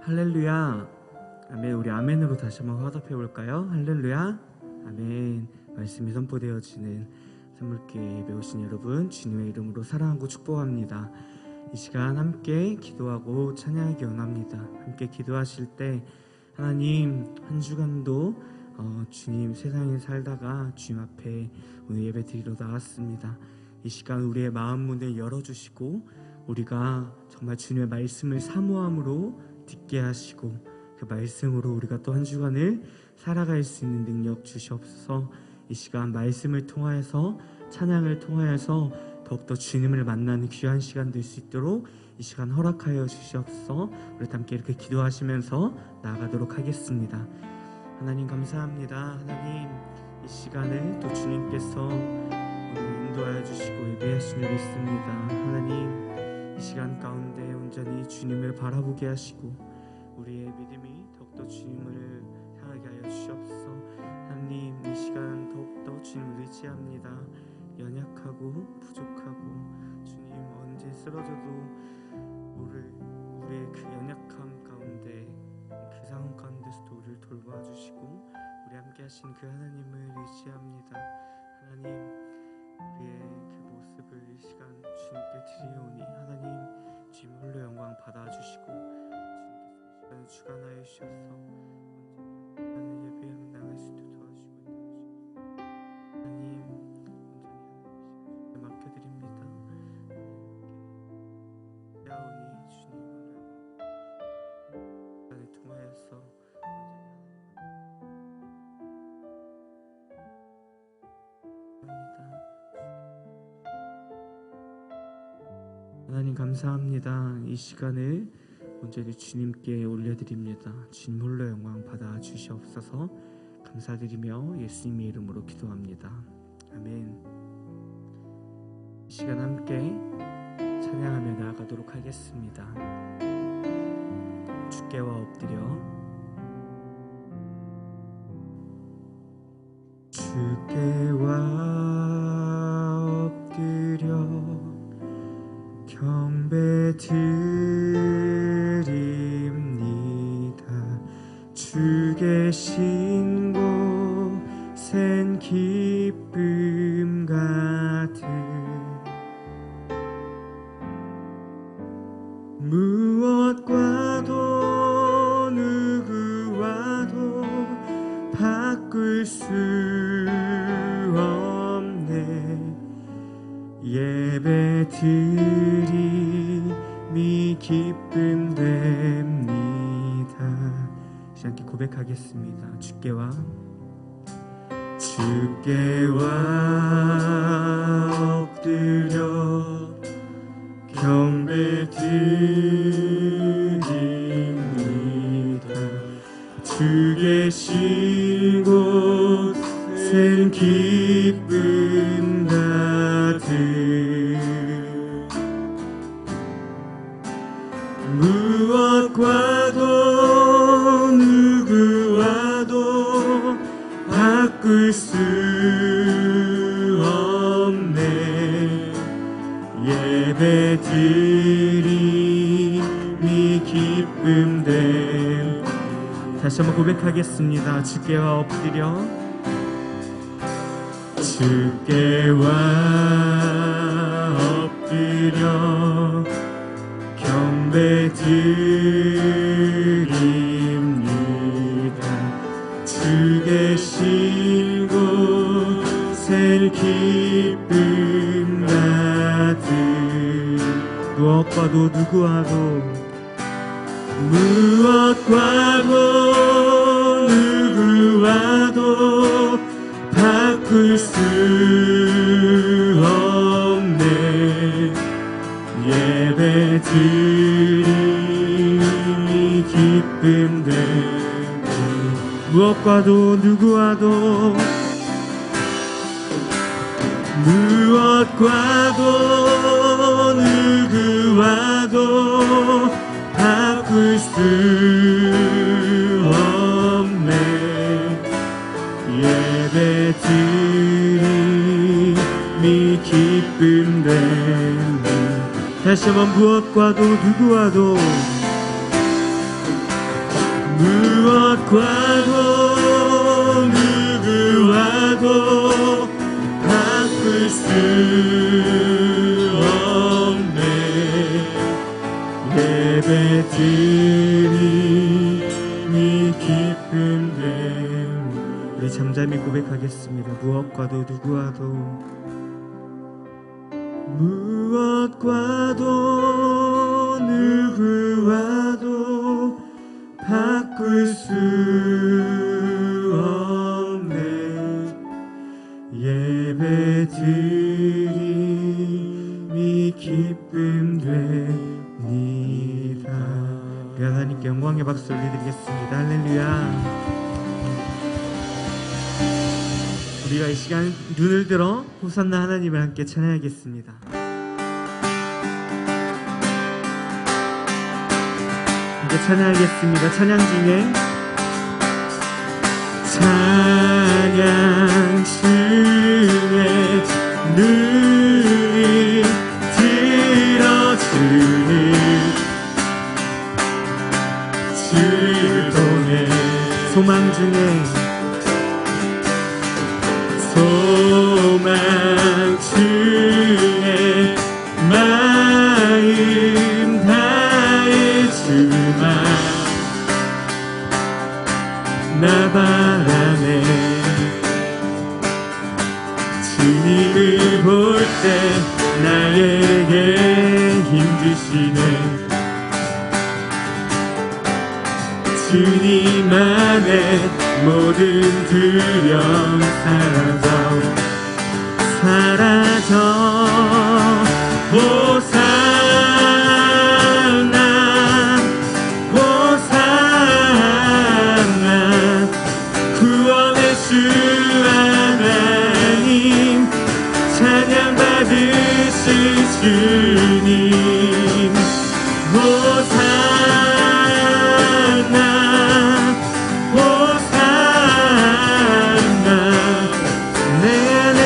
할렐루야. 아멘. 우리 아멘으로 다시 한번 화답해 볼까요? 할렐루야. 아멘. 말씀이 선포되어지는 선물교회 예배 오신 여러분, 주님의 이름으로 사랑하고 축복합니다. 이 시간 함께 기도하고 찬양하기 원합니다. 함께 기도하실 때 하나님, 한 주간도 주님 세상에 살다가 주님 앞에 오늘 예배 드리러 나왔습니다. 이 시간 우리의 마음 문을 열어주시고 우리가 정말 주님의 말씀을 사모함으로 듣게 하시고 그 말씀으로 우리가 또 한 주간을 살아갈 수 있는 능력 주시옵소서. 이 시간 말씀을 통하여서, 찬양을 통하여서 더욱더 주님을 만나는 귀한 시간 될 수 있도록 이 시간 허락하여 주시옵소서. 우리 함께 이렇게 기도하시면서 나아가도록 하겠습니다. 하나님 감사합니다. 하나님, 이 시간을 또 주님께서 인도하여 주시고 예배하시는 줄 믿습니다. 하나님, 이 시간 가운데 온전히 주님을 바라보게 하시고 우리의 믿음이 더욱더 주님을 향하게 하여 주시옵소서. 하나님, 이 시간 더욱더 주님을 의지합니다. 연약하고 부족하고 주님 언제 쓰러져도 모를 우리의 그 연약함 가운데, 그 상황 가운데서도 우리를 돌봐주시고 우리 함께 하신 그 하나님을 의지합니다. 하나님, 우리의 그 모습을 이 시간 주님께 드리오니 하나님, 주님 홀로 영광 받아주시고 주님께서 이 시간을 주관하여 주셔서 하나님 예배에 나갈 수 있도록 도와주시고 하나님, 온전히 맡겨드립니다. 야오니 주님 을 통하여서 하나님 감사합니다. 이 시간을 온전히 주님께 올려드립니다. 주님 홀로 영광 받아 주시옵소서. 감사드리며 예수님의 이름으로 기도합니다. 아멘. 이 시간 함께 찬양하며 나아가도록 하겠습니다. 주께와 엎드려 경배 드립니다. 주 계신 곳엔 기쁨 가득 무엇과도 누구와도 바꿀 수 없네. 예배 드림이 기쁨 됩니다. 함께 고백하겠습니다. 주께와 엎드려 경배 드립니다. 주 계신 곳엔 기쁨 가득 무엇과도 누구와도 바꿀 수 없네. 예배 드림이 기쁨 됨. 다시 한번 고백하겠습니다. 주께와 엎드려 경배 드립니다. 주 계신 곳엔 기쁨 가득 무엇과도 누구와도 바꿀 수 없네. 예배 드림이 기쁨 되고 무엇과도 누구와도 바꿀 수 없네. 예배 드림이 기쁨 되네. 다시 한번 무엇과도 누구와도 무엇과도 누구와도 바꿀 수 없네. 예배드림이 기쁨 됨. 우리 잠잠히 고백하겠습니다. 무엇과도 누구와도 무엇과도 누구와도 바꿀 수 없네. 예배드림이 기쁨 됩니다. 하나님께 영광의 박수 올려드리겠습니다. 할렐루야. 우리가 이 시간 눈을 들어 호산나 하나님을 함께 찬양하겠습니다. 이제 찬양하겠습니다. 찬양 중에 찬양 중에 눈이 들어주는 주를 통해 소망 중에 마음 다해 주마 나 바라네. 주님을 볼 때 나에게 힘주시네. 주님 안에 모든 두려움 사라져 호산나 호산나 구원의 주 하나님 찬양 받으실 주님 호산나 호산나 내 안에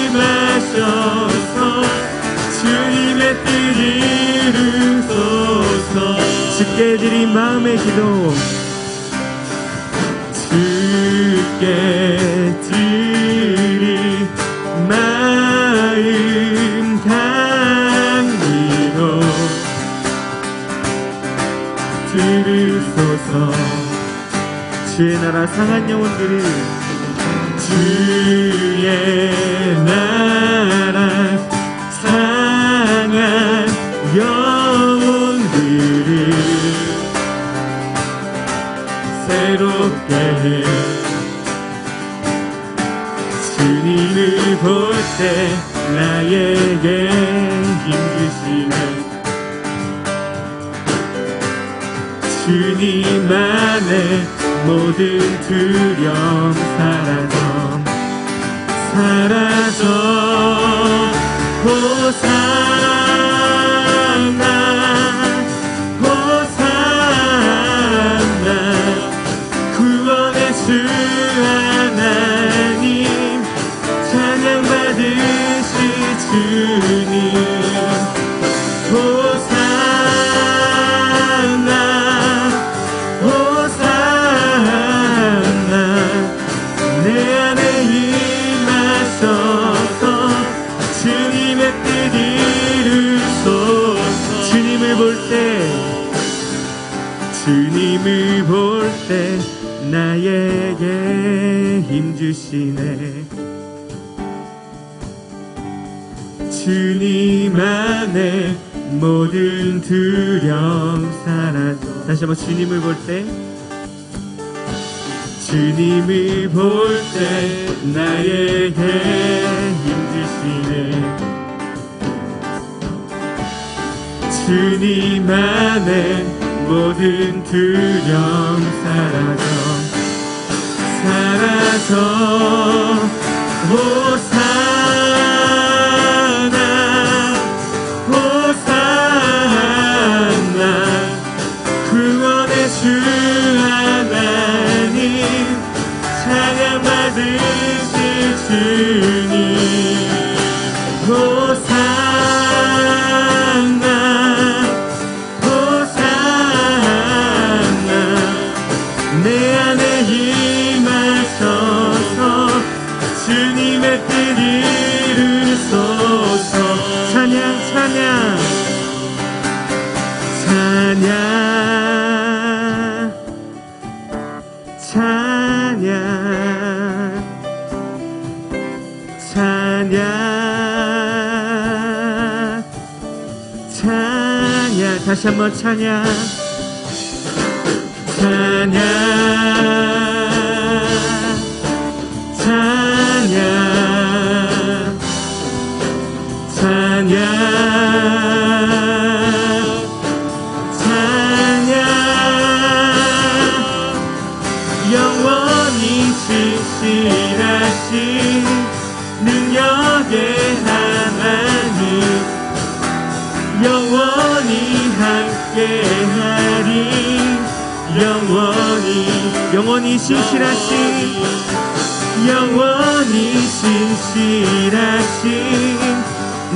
임하셔서 주님의 뜻 이루소서. 주께 드린 마음의 기도 주께 드린 마음 담기로 들으소서. 주의 나라 상한 영혼들을 주의 나라 상한 영혼들을 새롭게 해. 주님을 볼 때 나에게 힘주시네. 주님 안에 모든 두려움 사라져 호산나 호산나 구원의 주 하나님 찬양 받으실 주님 호산나 호산나 내 안에 임하셔서 주님의 뜻 이루소서. 주님을 볼 때 나에게 힘주시네. 주님 안에 모든 두려움 사라져. 다시 한번 주님을 볼 때 주님을 볼 때 나에게 힘주시네. 주님 안에 모든 두려움 사라져 호산나 호산나 구원의 주 하나님 찬양 받으실 주님 호산나 호산나 내 다시 한번 찬양 찬양 찬양 찬양 찬양 영원히 신실하신 능력의 하나님 영원히 함께하리 영원히 신실하신 영원히 신실하신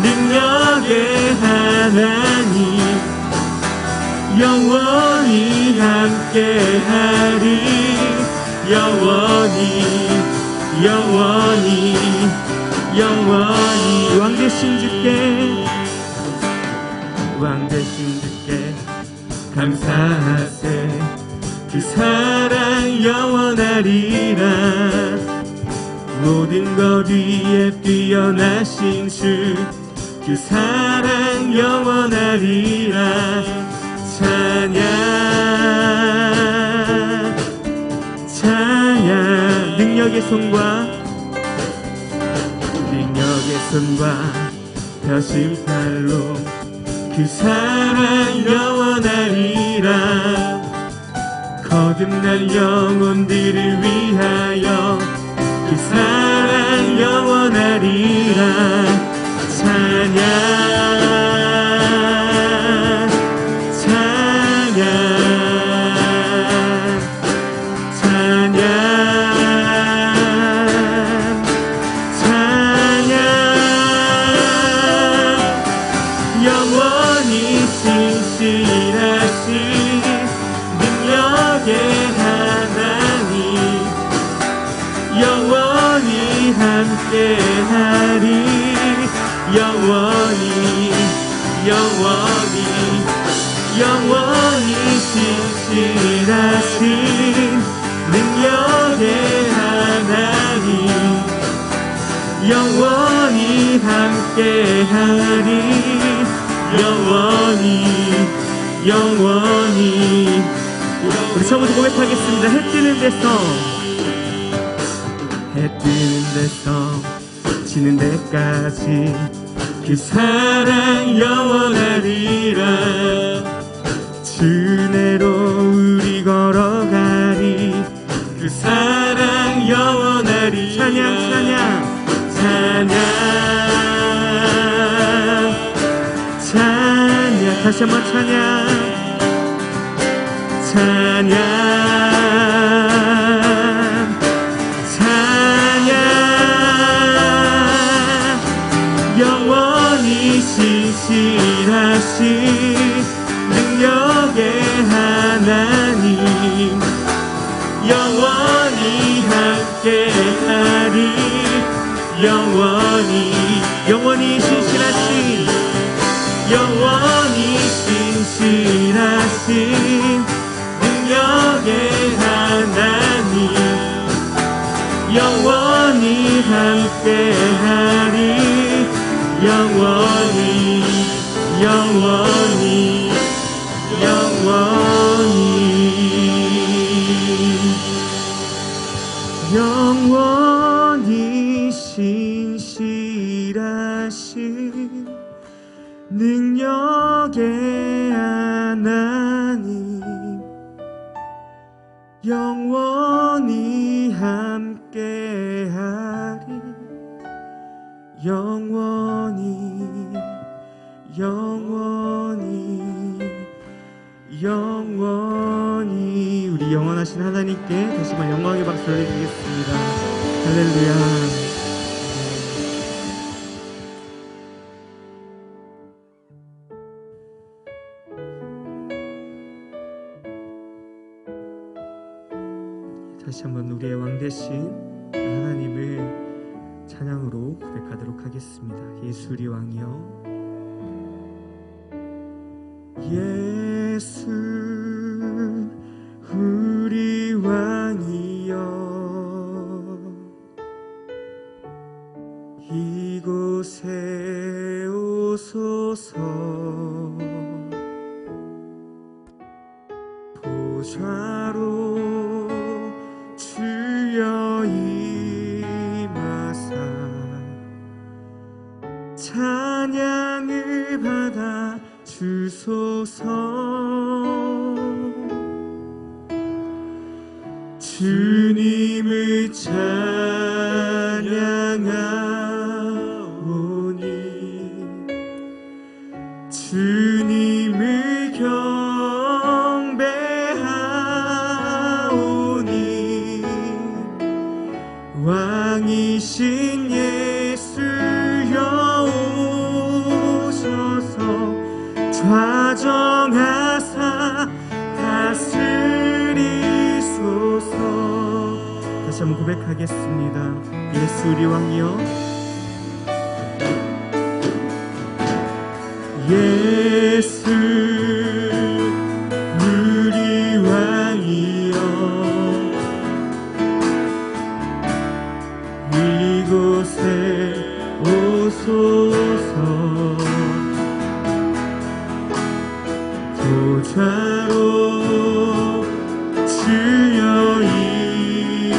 능력의 하나님 영원히 함께하리 영원히 왕 되신 주께 감사하세 그 사랑 영원하리라 모든 것 위에 뛰어나신 주 그 사랑 영원하리라 찬양 능력의 손과 펴신 팔로 그 사랑 영원하리라 거듭난 영혼들을 위하여 그 사랑 영원하리라 찬양 영원히 신실하신 능력의 하나님 영원히 함께하리 영원히 신실하신 능력의 하나님 영원히 함께하리 영원히 우리 처음부터 고백하겠습니다. 해 뜨는 데서 지는 데까지 그 사랑 영원하리라 주내로 우리 걸어가리 그 사랑 영원하리 찬양 다시 한번 찬양 영원히 신실하신 능력의 하나님 영원히 함께하리 영원히 신실하신 능력의 하나님 영원히 함께하리 영원히 신실하신 능력의 하나님 영원히 함께하리 영원히 우리 영원하신 하나님께 다시 한번 영광의 박수 올려드리겠습니다. 할렐루야. 다시 한번 우리의 왕 되신 하나님을 찬양으로 고백하도록 하겠습니다. 예수 우리 왕이여 예수 우리 왕이여 이곳에 오소서 보좌로 주여 임하사 찬양을 받아 주소서. 주님을 찬양하오니 주님을 경배하오니 왕이신 예수여 오셔서 좌정하사 다스리소서. 다시 한번 고백하겠습니다. 예수 우리 왕이여, 예수 우리 왕이여, 이곳에 오소서. 보좌로 주여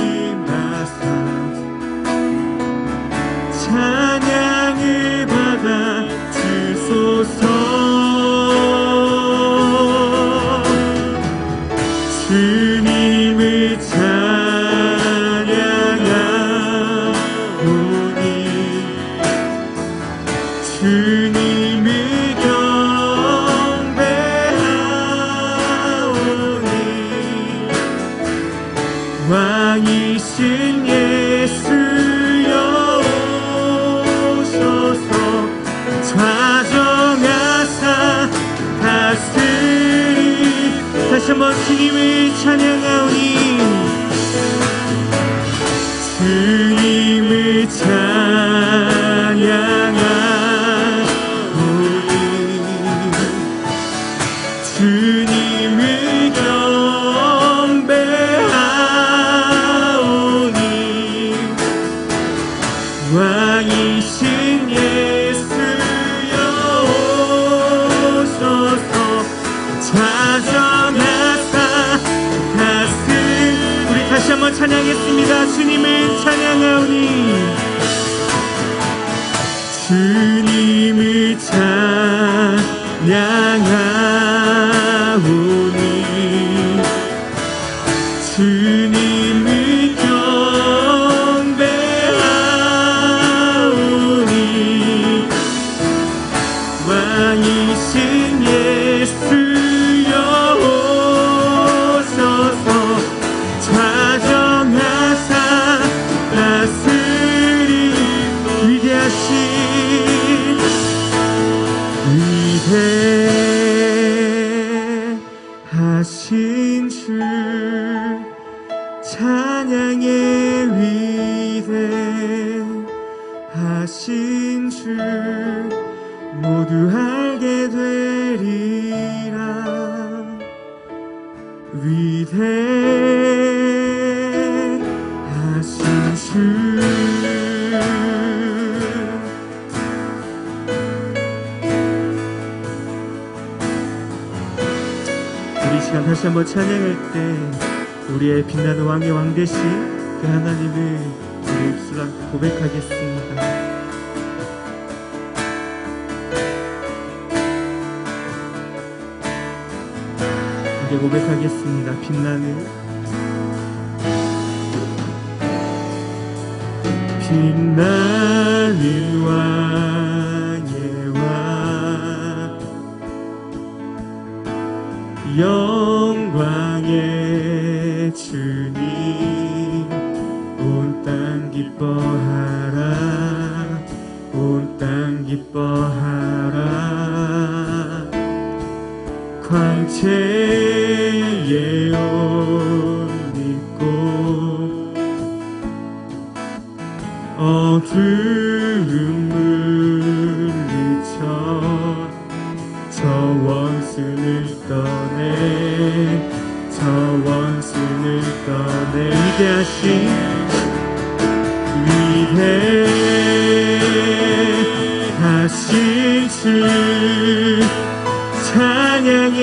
임하사 찬양을 받아 주소서. 주님을 찬양하오니 주님을 경배하오니 왕이신 예수여 오셔서 좌정하사 다스리. 다시 한번 주님을 찬양하오니 주님을 찬양하오니 주님을 경배하오니 왕이신 예수여 오셔서 좌정하사 다스리. 우리 다시 한번 찬양했습니다. 주님을 찬양하오니 주님을 찬양하오니 주님을 경배하오니 왕이신 예수여 오셔서 좌정하사 다스리. 위대하신 주 찬양의 위대하신 주 모두 알게 되리라. 위대하신 주 우리 시간 다시 한번 찬양할 때 우리의 빛나는 왕의 왕 되신 그 하나님을 우리 입술로 고백하겠습니다. 이제 고백하겠습니다. 빛나는 왕의 왕 영광의 주님 온 땅 기뻐하라 온 땅 기뻐하라 광채의 옷 입고 어두운 물리쳐 저 원수를 떠내 저 원수를 떠내 위대하신 주 찬양의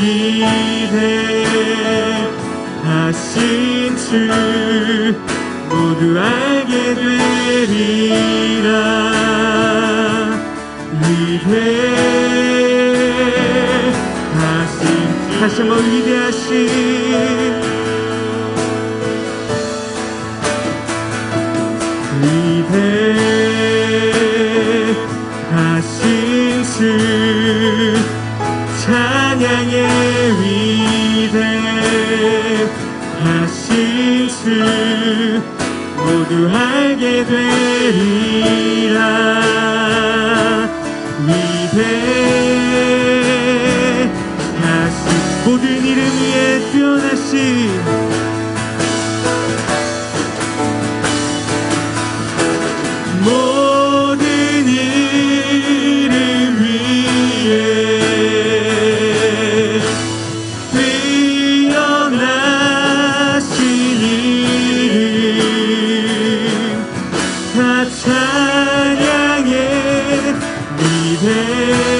위대 하신 주 모두 알게 되리라. 위대하신, 다시 한번 위대하신, 위대하신 주 찬양의 위대하신 주 모두 알게 되리라. 위대하신 모든 이름 위에 뛰어나신 모든 이름 위에 뛰어나신 이름 다 찬양해. 위대하신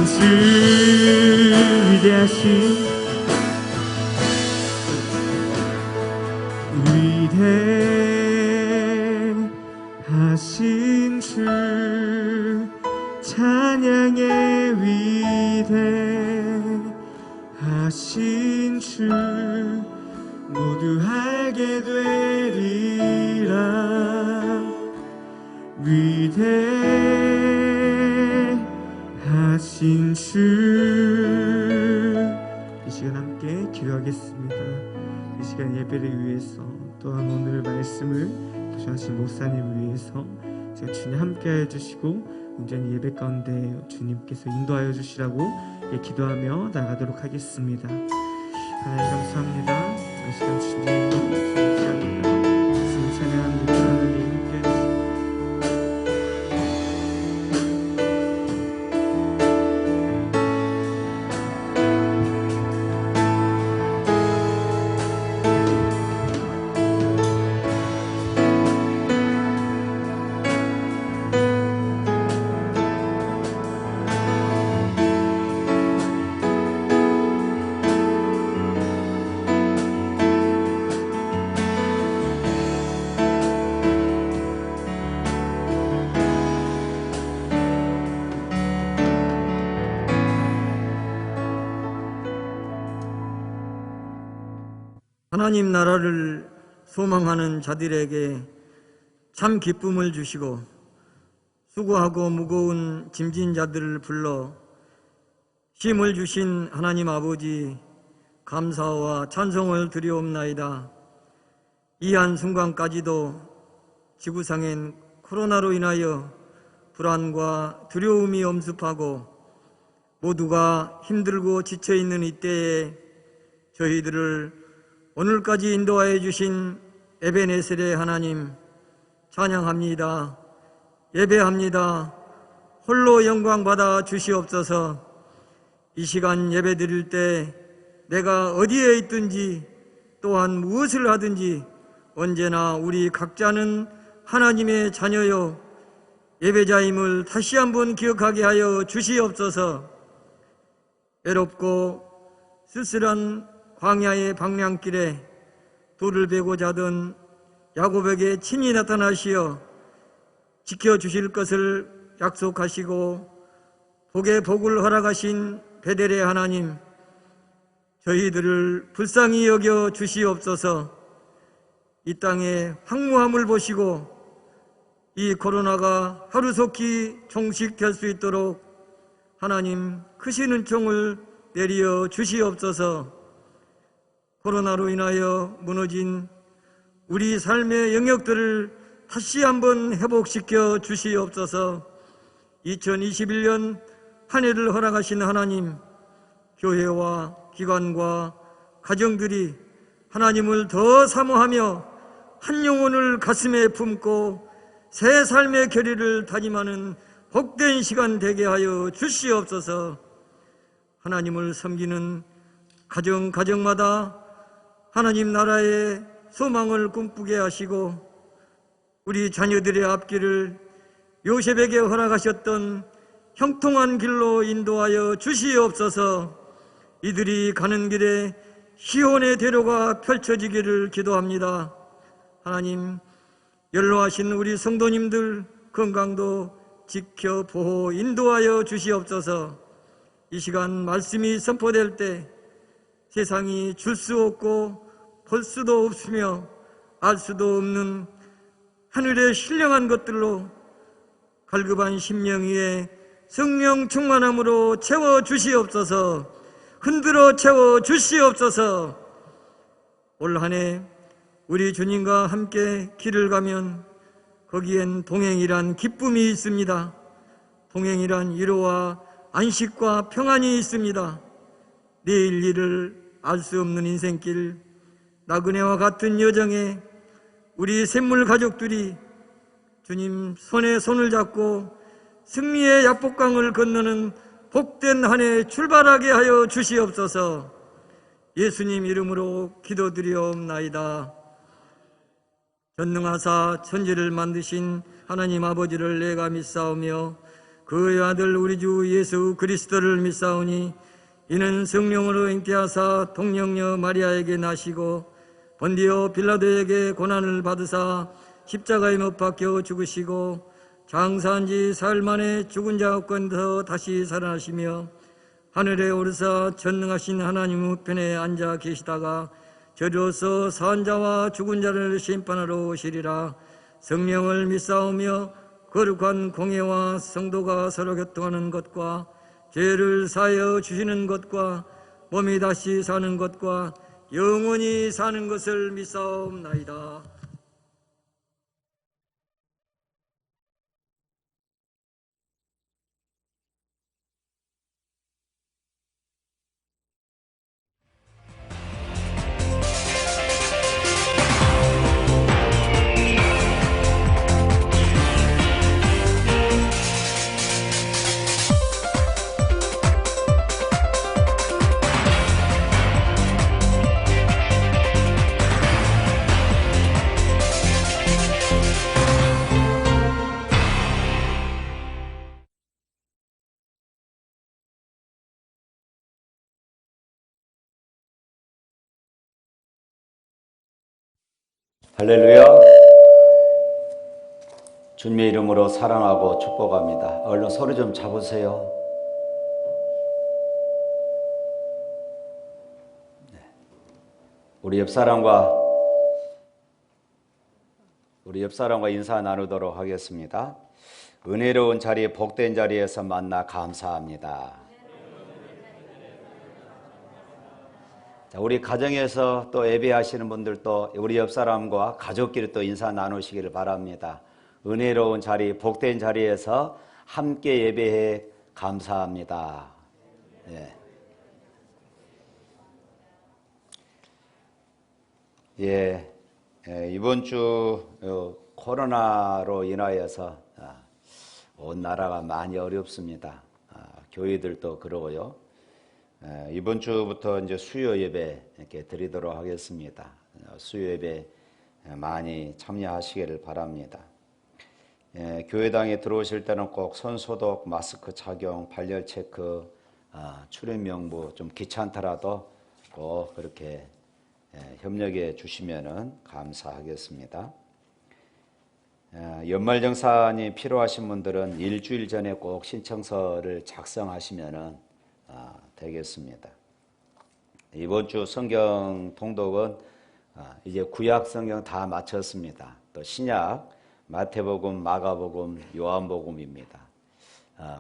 주 위대하신 위대하신 주 찬양의 위대하신 주 모두 알게 되리라. 위대하신 주. 이 시간 함께 기도하겠습니다. 이 시간 예배를 위해서 또한 오늘 말씀을 도전하신 목사님을 위해서 제가 주님 함께하여 주시고 온전히 예배 가운데 주님께서 인도하여 주시라고 기도하며 나가도록 하겠습니다. 하나님 감사합니다. 이 시간 주님 감사합니다. 말씀 찬양합니다. 하나님 함께해 주시고 하나님 나라를 소망하는 자들에게 참 기쁨을 주시고 수고하고 무거운 짐진 자들을 불러 힘을 주신 하나님 아버지 감사와 찬송을 드리옵나이다. 이 한순간까지도 지구상엔 코로나로 인하여 불안과 두려움이 엄습하고 모두가 힘들고 지쳐있는 이때에 저희들을 오늘까지 인도하여 주신 에베네셀의 하나님 찬양합니다. 예배합니다. 홀로 영광 받아 주시옵소서. 이 시간 예배 드릴 때 내가 어디에 있든지 또한 무엇을 하든지 언제나 우리 각자는 하나님의 자녀요 예배자임을 다시 한번 기억하게 하여 주시옵소서. 외롭고 쓸쓸한 광야의 방향길에 돌을 베고자 하던 야곱에게 친히 나타나시어 지켜주실 것을 약속하시고 복의 복을 허락하신 베델의 하나님, 저희들을 불쌍히 여겨 주시옵소서. 이 땅의 황무함을 보시고 이 코로나가 하루속히 종식될 수 있도록 하나님 크신 은총을 내리어 주시옵소서. 코로나로 인하여 무너진 우리 삶의 영역들을 다시 한번 회복시켜 주시옵소서. 2021년 한 해를 허락하신 하나님, 교회와 기관과 가정들이 하나님을 더 사모하며 한 영혼을 가슴에 품고 새 삶의 결의를 다짐하는 복된 시간 되게 하여 주시옵소서. 하나님을 섬기는 가정마다 하나님 나라의 소망을 꿈꾸게 하시고 우리 자녀들의 앞길을 요셉에게 허락하셨던 형통한 길로 인도하여 주시옵소서. 이들이 가는 길에 시온의 대로가 펼쳐지기를 기도합니다. 하나님, 연로하신 우리 성도님들 건강도 지켜 보호 인도하여 주시옵소서. 이 시간 말씀이 선포될 때 세상이 줄 수 없고 볼 수도 없으며 알 수도 없는 하늘의 신령한 것들로 갈급한 심령 위에 성령 충만함으로 채워 주시옵소서. 흔들어 채워 주시옵소서. 올 한 해 우리 주님과 함께 길을 가면 거기엔 동행이란 기쁨이 있습니다. 동행이란 위로와 안식과 평안이 있습니다. 내일 일을 알 수 없는 인생길, 나그네와 같은 여정에 우리 샘물 가족들이 주님 손에 손을 잡고 승리의 야복강을 건너는 복된 한 해 출발하게 하여 주시옵소서. 예수님 이름으로 기도드리옵나이다. 전능하사 천지를 만드신 하나님 아버지를 내가 믿사오며 그의 아들 우리 주 예수 그리스도를 믿사오니 이는 성령으로 잉태하사 통영녀 마리아에게 나시고 본디오 빌라도에게 고난을 받으사 십자가에 못 박혀 죽으시고 장사한 지 사흘 만에 죽은 자 가운데서 다시 살아나시며 하늘에 오르사 전능하신 하나님 우편에 앉아 계시다가 저리로서 산 자와 죽은 자를 심판하러 오시리라. 성령을 믿사오며 거룩한 공예와 성도가 서로 교통하는 것과 죄를 사하여 주시는 것과 몸이 다시 사는 것과 영원히 사는 것을 믿사옵나이다. 할렐루야. 주님의 이름으로 사랑하고 축복합니다. 얼른 소리 좀 잡으세요. 우리 옆 사람과 인사 나누도록 하겠습니다. 은혜로운 자리, 복된 자리에서 만나 감사합니다. 자, 우리 가정에서 또 예배하시는 분들도 우리 옆 사람과 가족끼리 또 인사 나누시기를 바랍니다. 은혜로운 자리, 복된 자리에서 함께 예배해 감사합니다. 이번 주 코로나로 인하여서 온 나라가 많이 어렵습니다. 교회들도 그러고요. 이번 주부터 이제 수요 예배 이렇게 드리도록 하겠습니다. 수요 예배 많이 참여하시기를 바랍니다. 교회당에 들어오실 때는 꼭 손 소독, 마스크 착용, 발열 체크, 출입 명부 좀 귀찮더라도 꼭 그렇게 협력해 주시면은 감사하겠습니다. 연말정산이 필요하신 분들은 일주일 전에 꼭 신청서를 작성하시면은 되겠습니다. 이번 주 성경 통독은 이제 구약 성경 다 마쳤습니다. 또 신약 마태복음, 마가복음, 요한복음입니다.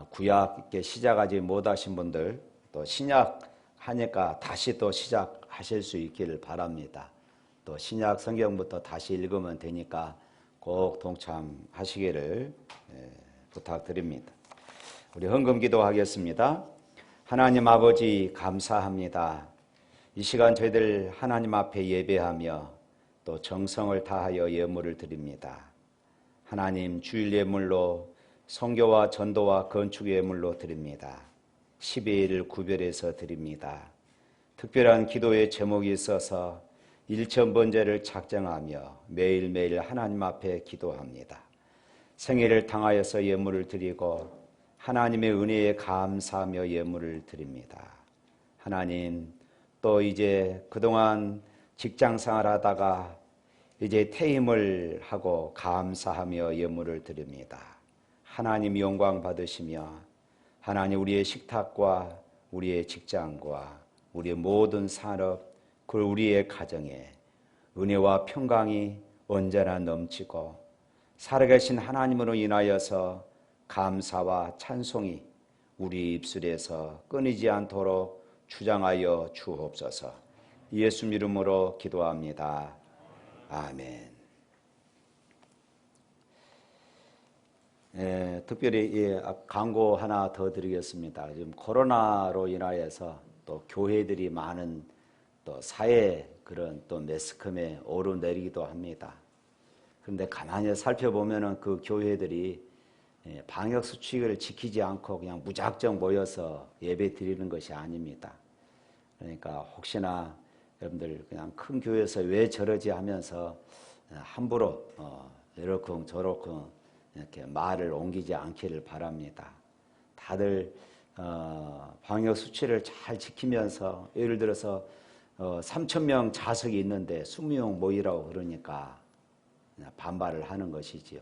구약 이렇게 시작하지 못하신 분들 또 신약 하니까 다시 또 시작하실 수 있기를 바랍니다. 또 신약 성경부터 다시 읽으면 되니까 꼭 동참하시기를 부탁드립니다. 우리 헌금 기도하겠습니다. 하나님 아버지 감사합니다. 이 시간 저희들 하나님 앞에 예배하며 또 정성을 다하여 예물을 드립니다. 하나님 주일 예물로 선교와 전도와 건축 예물로 드립니다. 12일을 구별해서 드립니다. 특별한 기도의 제목이 있어서 일천번제를 작정하며 매일매일 하나님 앞에 기도합니다. 생일을 당하여서 예물을 드리고 하나님의 은혜에 감사하며 예물을 드립니다. 하나님, 또 이제 그동안 직장 생활하다가 이제 퇴임을 하고 감사하며 예물을 드립니다. 하나님 영광 받으시며 하나님 우리의 식탁과 우리의 직장과 우리의 모든 산업 그리고 우리의 가정에 은혜와 평강이 언제나 넘치고 살아계신 하나님으로 인하여서 감사와 찬송이 우리 입술에서 끊이지 않도록 주장하여 주옵소서. 예수 이름으로 기도합니다. 아멘. 특별히 광고 하나 더 드리겠습니다. 지금 코로나로 인하여서 또 교회들이 많은 또 사회 그런 또 매스컴에 오르내리기도 합니다. 그런데 가만히 살펴보면은 그 교회들이 방역 수칙을 지키지 않고 그냥 무작정 모여서 예배 드리는 것이 아닙니다. 그러니까 혹시나 여러분들 그냥 큰 교회에서 왜 저러지 하면서 함부로 이러쿵 저러쿵 이렇게 말을 옮기지 않기를 바랍니다. 다들 방역 수칙을 잘 지키면서 예를 들어서 3,000명 자석이 있는데 20명 모이라고 그러니까 반발을 하는 것이지요.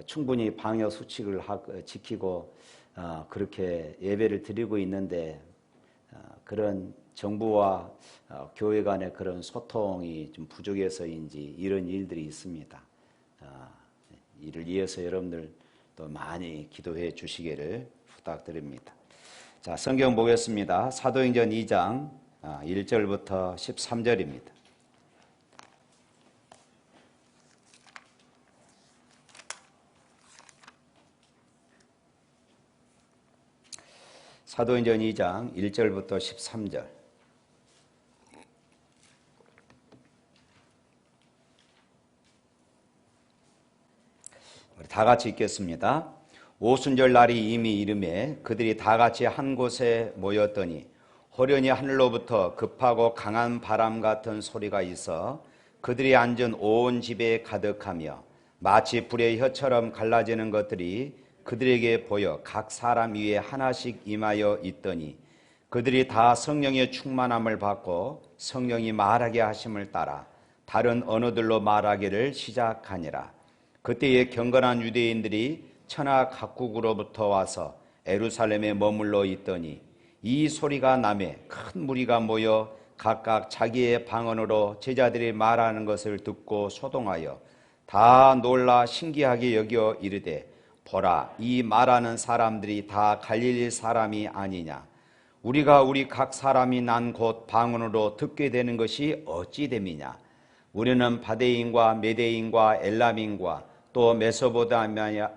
충분히 방역 수칙을 지키고 그렇게 예배를 드리고 있는데 그런 정부와 교회 간의 그런 소통이 좀 부족해서인지 이런 일들이 있습니다. 이를 위해서 여러분들 또 많이 기도해 주시기를 부탁드립니다. 자, 성경 보겠습니다. 사도행전 2장 1절부터 13절입니다. 사도행전 2장 1절부터 13절. 우리 다 같이 읽겠습니다. 오순절 날이 이미 이르매 그들이 다 같이 한 곳에 모였더니 호련히 하늘로부터 급하고 강한 바람 같은 소리가 있어 그들이 앉은 온 집에 가득하며 마치 불의 혀처럼 갈라지는 것들이 그들에게 보여 각 사람 위에 하나씩 임하여 있더니 그들이 다 성령의 충만함을 받고 성령이 말하게 하심을 따라 다른 언어들로 말하기를 시작하니라. 그때에 경건한 유대인들이 천하 각국으로부터 와서 예루살렘에 머물러 있더니 이 소리가 나매 큰 무리가 모여 각각 자기의 방언으로 제자들이 말하는 것을 듣고 소동하여 다 놀라 신기하게 여겨 이르되 보라, 이 말하는 사람들이 다 갈릴리 사람이 아니냐. 우리가 우리 각 사람이 난 곳 방언으로 듣게 되는 것이 어찌 됨이냐. 우리는 바데인과 메데인과 엘람인과 또 메소포타미아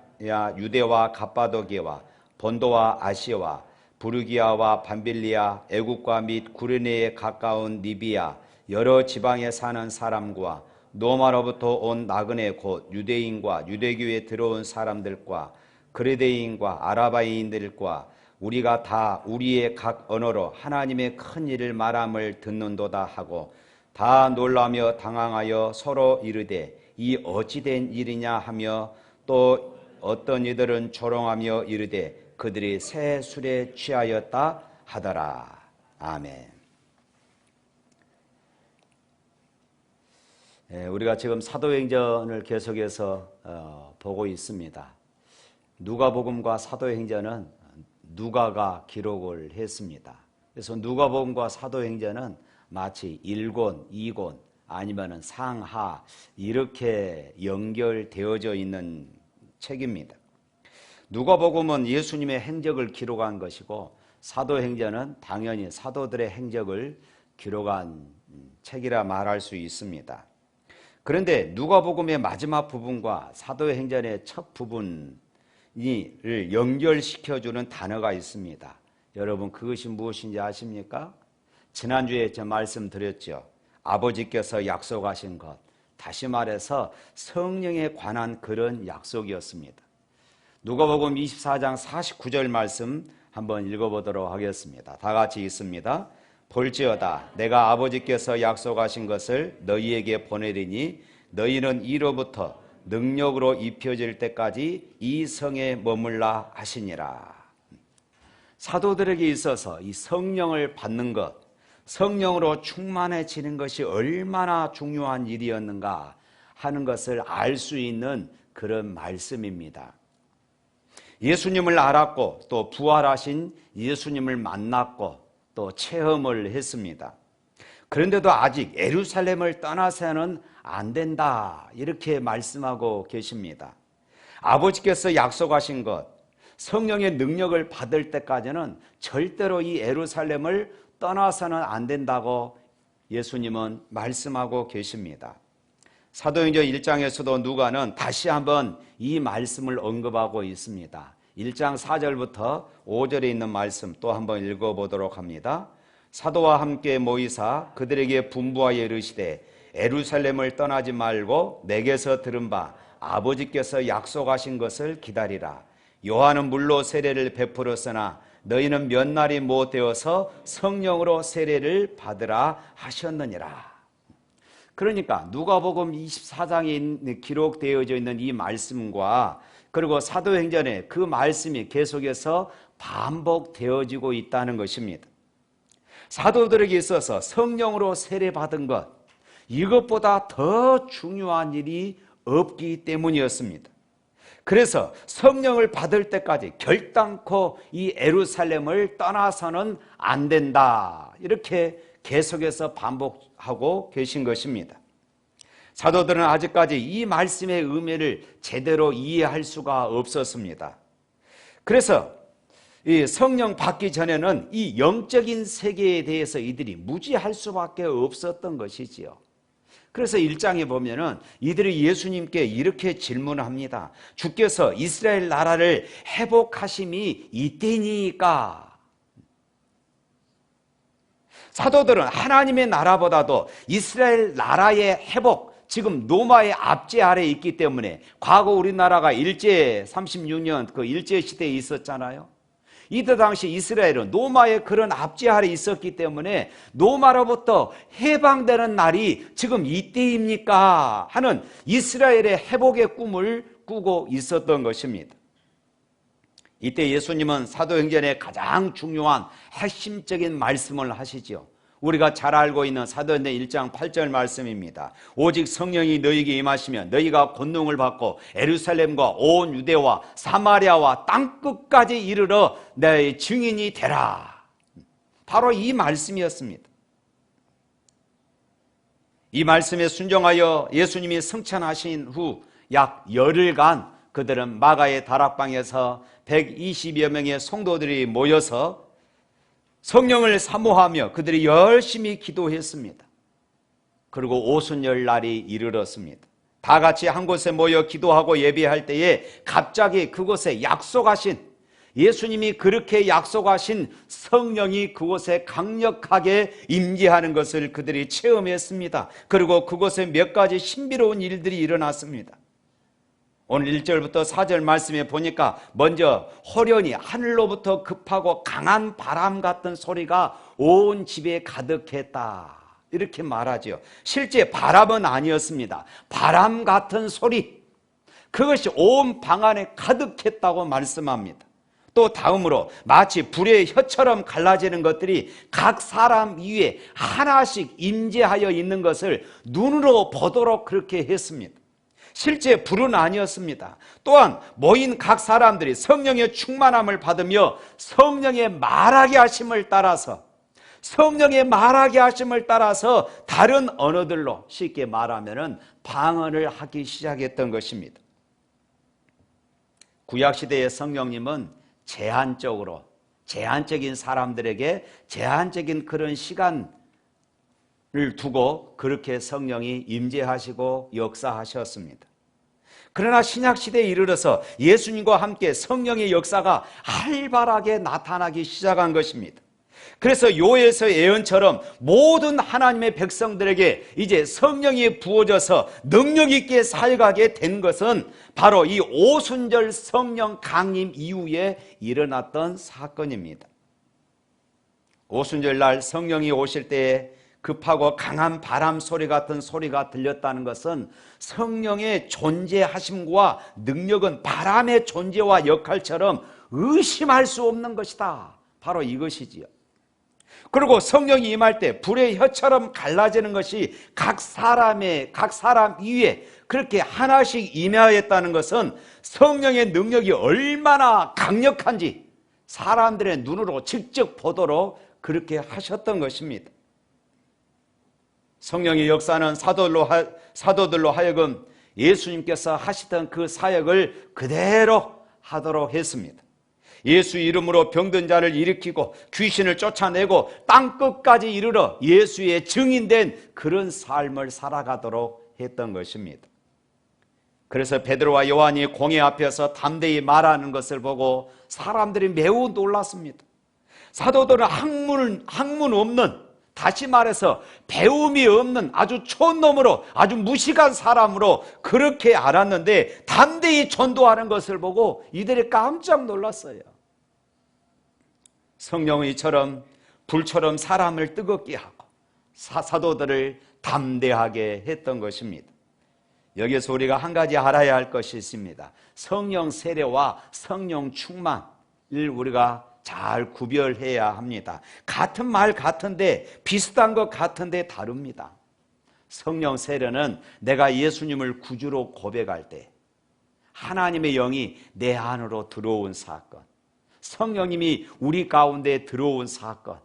유대와 갑바도기와 본도와 아시아와 부르기아와 밤빌리아 애국과 및 구레네에 가까운 리비아 여러 지방에 사는 사람과 노마로부터 온 나그네 곧 유대인과 유대교에 들어온 사람들과 그레데인과 아라바인들과 우리가 다 우리의 각 언어로 하나님의 큰 일을 말함을 듣는도다 하고 다 놀라며 당황하여 서로 이르되 이 어찌된 일이냐 하며 또 어떤 이들은 조롱하며 이르되 그들이 새 술에 취하였다 하더라. 아멘. 우리가 지금 사도행전을 계속해서 보고 있습니다. 누가복음과 사도행전은 누가가 기록을 했습니다. 그래서 누가복음과 사도행전은 마치 1권, 2권 아니면은 상하 이렇게 연결되어져 있는 책입니다. 누가복음은 예수님의 행적을 기록한 것이고 사도행전은 당연히 사도들의 행적을 기록한 책이라 말할 수 있습니다. 그런데 누가복음의 마지막 부분과 사도행전의 첫 부분을 연결시켜주는 단어가 있습니다. 여러분 그것이 무엇인지 아십니까? 지난주에 저 말씀드렸죠. 아버지께서 약속하신 것, 다시 말해서 성령에 관한 그런 약속이었습니다. 누가복음 24장 49절 말씀 한번 읽어보도록 하겠습니다. 다 같이 읽습니다. 볼지어다 내가 아버지께서 약속하신 것을 너희에게 보내리니 너희는 이로부터 능력으로 입혀질 때까지 이 성에 머물라 하시니라. 사도들에게 있어서 이 성령을 받는 것, 성령으로 충만해지는 것이 얼마나 중요한 일이었는가 하는 것을 알 수 있는 그런 말씀입니다. 예수님을 알았고 또 부활하신 예수님을 만났고 또 체험을 했습니다. 그런데도 아직 예루살렘을 떠나서는 안 된다 이렇게 말씀하고 계십니다. 아버지께서 약속하신 것, 성령의 능력을 받을 때까지는 절대로 이 예루살렘을 떠나서는 안 된다고 예수님은 말씀하고 계십니다. 사도행전 1장에서도 누가는 다시 한번 이 말씀을 언급하고 있습니다. 1장 4절부터 5절에 있는 말씀 또 한번 읽어보도록 합니다. 사도와 함께 모이사 그들에게 분부하여 이르시되 예루살렘을 떠나지 말고 내게서 들은 바 아버지께서 약속하신 것을 기다리라. 요한은 물로 세례를 베풀었으나 너희는 몇 날이 못 되어서 성령으로 세례를 받으라 하셨느니라. 그러니까 누가복음 24장에 기록되어져 있는 이 말씀과 그리고 사도행전에 그 말씀이 계속해서 반복되어지고 있다는 것입니다. 사도들에게 있어서 성령으로 세례받은 것, 이것보다 더 중요한 일이 없기 때문이었습니다. 그래서 성령을 받을 때까지 결단코 이 예루살렘을 떠나서는 안 된다 이렇게 계속해서 반복하고 계신 것입니다. 사도들은 아직까지 이 말씀의 의미를 제대로 이해할 수가 없었습니다. 그래서 이 성령 받기 전에는 이 영적인 세계에 대해서 이들이 무지할 수밖에 없었던 것이지요. 그래서 1장에 보면은 이들이 예수님께 이렇게 질문합니다. 주께서 이스라엘 나라를 회복하심이 이때니까. 사도들은 하나님의 나라보다도 이스라엘 나라의 회복, 지금 로마의 압제 아래에 있기 때문에 과거 우리나라가 일제 36년 그 일제 시대에 있었잖아요. 이때 당시 이스라엘은 로마의 그런 압제 아래에 있었기 때문에 로마로부터 해방되는 날이 지금 이때입니까? 하는 이스라엘의 회복의 꿈을 꾸고 있었던 것입니다. 이때 예수님은 사도행전의 가장 중요한 핵심적인 말씀을 하시죠. 우리가 잘 알고 있는 사도행전 1장 8절 말씀입니다. 오직 성령이 너희에게 임하시면 너희가 권능을 받고 예루살렘과 온 유대와 사마리아와 땅끝까지 이르러 내 증인이 되라. 바로 이 말씀이었습니다. 이 말씀에 순종하여 예수님이 승천하신 후 약 열흘간 그들은 마가의 다락방에서 120여 명의 성도들이 모여서 성령을 사모하며 그들이 열심히 기도했습니다. 그리고 오순절 날이 이르렀습니다. 다 같이 한 곳에 모여 기도하고 예배할 때에 갑자기 그곳에 약속하신, 예수님이 그렇게 약속하신 성령이 그곳에 강력하게 임재하는 것을 그들이 체험했습니다. 그리고 그곳에 몇 가지 신비로운 일들이 일어났습니다. 오늘 1절부터 4절 말씀에 보니까 먼저 호련히 하늘로부터 급하고 강한 바람 같은 소리가 온 집에 가득했다 이렇게 말하죠. 실제 바람은 아니었습니다. 바람 같은 소리, 그것이 온 방 안에 가득했다고 말씀합니다. 또 다음으로 마치 불의 혀처럼 갈라지는 것들이 각 사람 위에 하나씩 임재하여 있는 것을 눈으로 보도록 그렇게 했습니다. 실제 불은 아니었습니다. 또한 모인 각 사람들이 성령의 충만함을 받으며 성령의 말하게 하심을 따라서 다른 언어들로 쉽게 말하면 방언을 하기 시작했던 것입니다. 구약시대의 성령님은 제한적인 사람들에게 제한적인 그런 시간을 두고 그렇게 성령이 임재하시고 역사하셨습니다. 그러나 신약시대에 이르러서 예수님과 함께 성령의 역사가 활발하게 나타나기 시작한 것입니다. 그래서 요엘서의 예언처럼 모든 하나님의 백성들에게 이제 성령이 부어져서 능력 있게 살아가게 된 것은 바로 이 오순절 성령 강림 이후에 일어났던 사건입니다. 오순절 날 성령이 오실 때에 급하고 강한 바람 소리 같은 소리가 들렸다는 것은 성령의 존재하심과 능력은 바람의 존재와 역할처럼 의심할 수 없는 것이다. 바로 이것이지요. 그리고 성령이 임할 때 불의 혀처럼 갈라지는 것이 각 사람 위에 그렇게 하나씩 임하였다는 것은 성령의 능력이 얼마나 강력한지 사람들의 눈으로 직접 보도록 그렇게 하셨던 것입니다. 성령의 역사는 사도들로 하여금 예수님께서 하시던 그 사역을 그대로 하도록 했습니다. 예수 이름으로 병든 자를 일으키고 귀신을 쫓아내고 땅끝까지 이르러 예수의 증인된 그런 삶을 살아가도록 했던 것입니다. 그래서 베드로와 요한이 공회 앞에서 담대히 말하는 것을 보고 사람들이 매우 놀랐습니다. 사도들은 학문 없는, 다시 말해서 배움이 없는 아주 촌놈으로, 아주 무식한 사람으로 그렇게 알았는데 담대히 전도하는 것을 보고 이들이 깜짝 놀랐어요. 성령은 이처럼 불처럼 사람을 뜨겁게 하고 사도들을 담대하게 했던 것입니다. 여기서 우리가 한 가지 알아야 할 것이 있습니다. 성령 세례와 성령 충만을 우리가 잘 구별해야 합니다. 같은 말 같은데, 비슷한 것 같은데 다릅니다. 성령 세례는 내가 예수님을 구주로 고백할 때 하나님의 영이 내 안으로 들어온 사건, 성령님이 우리 가운데 들어온 사건,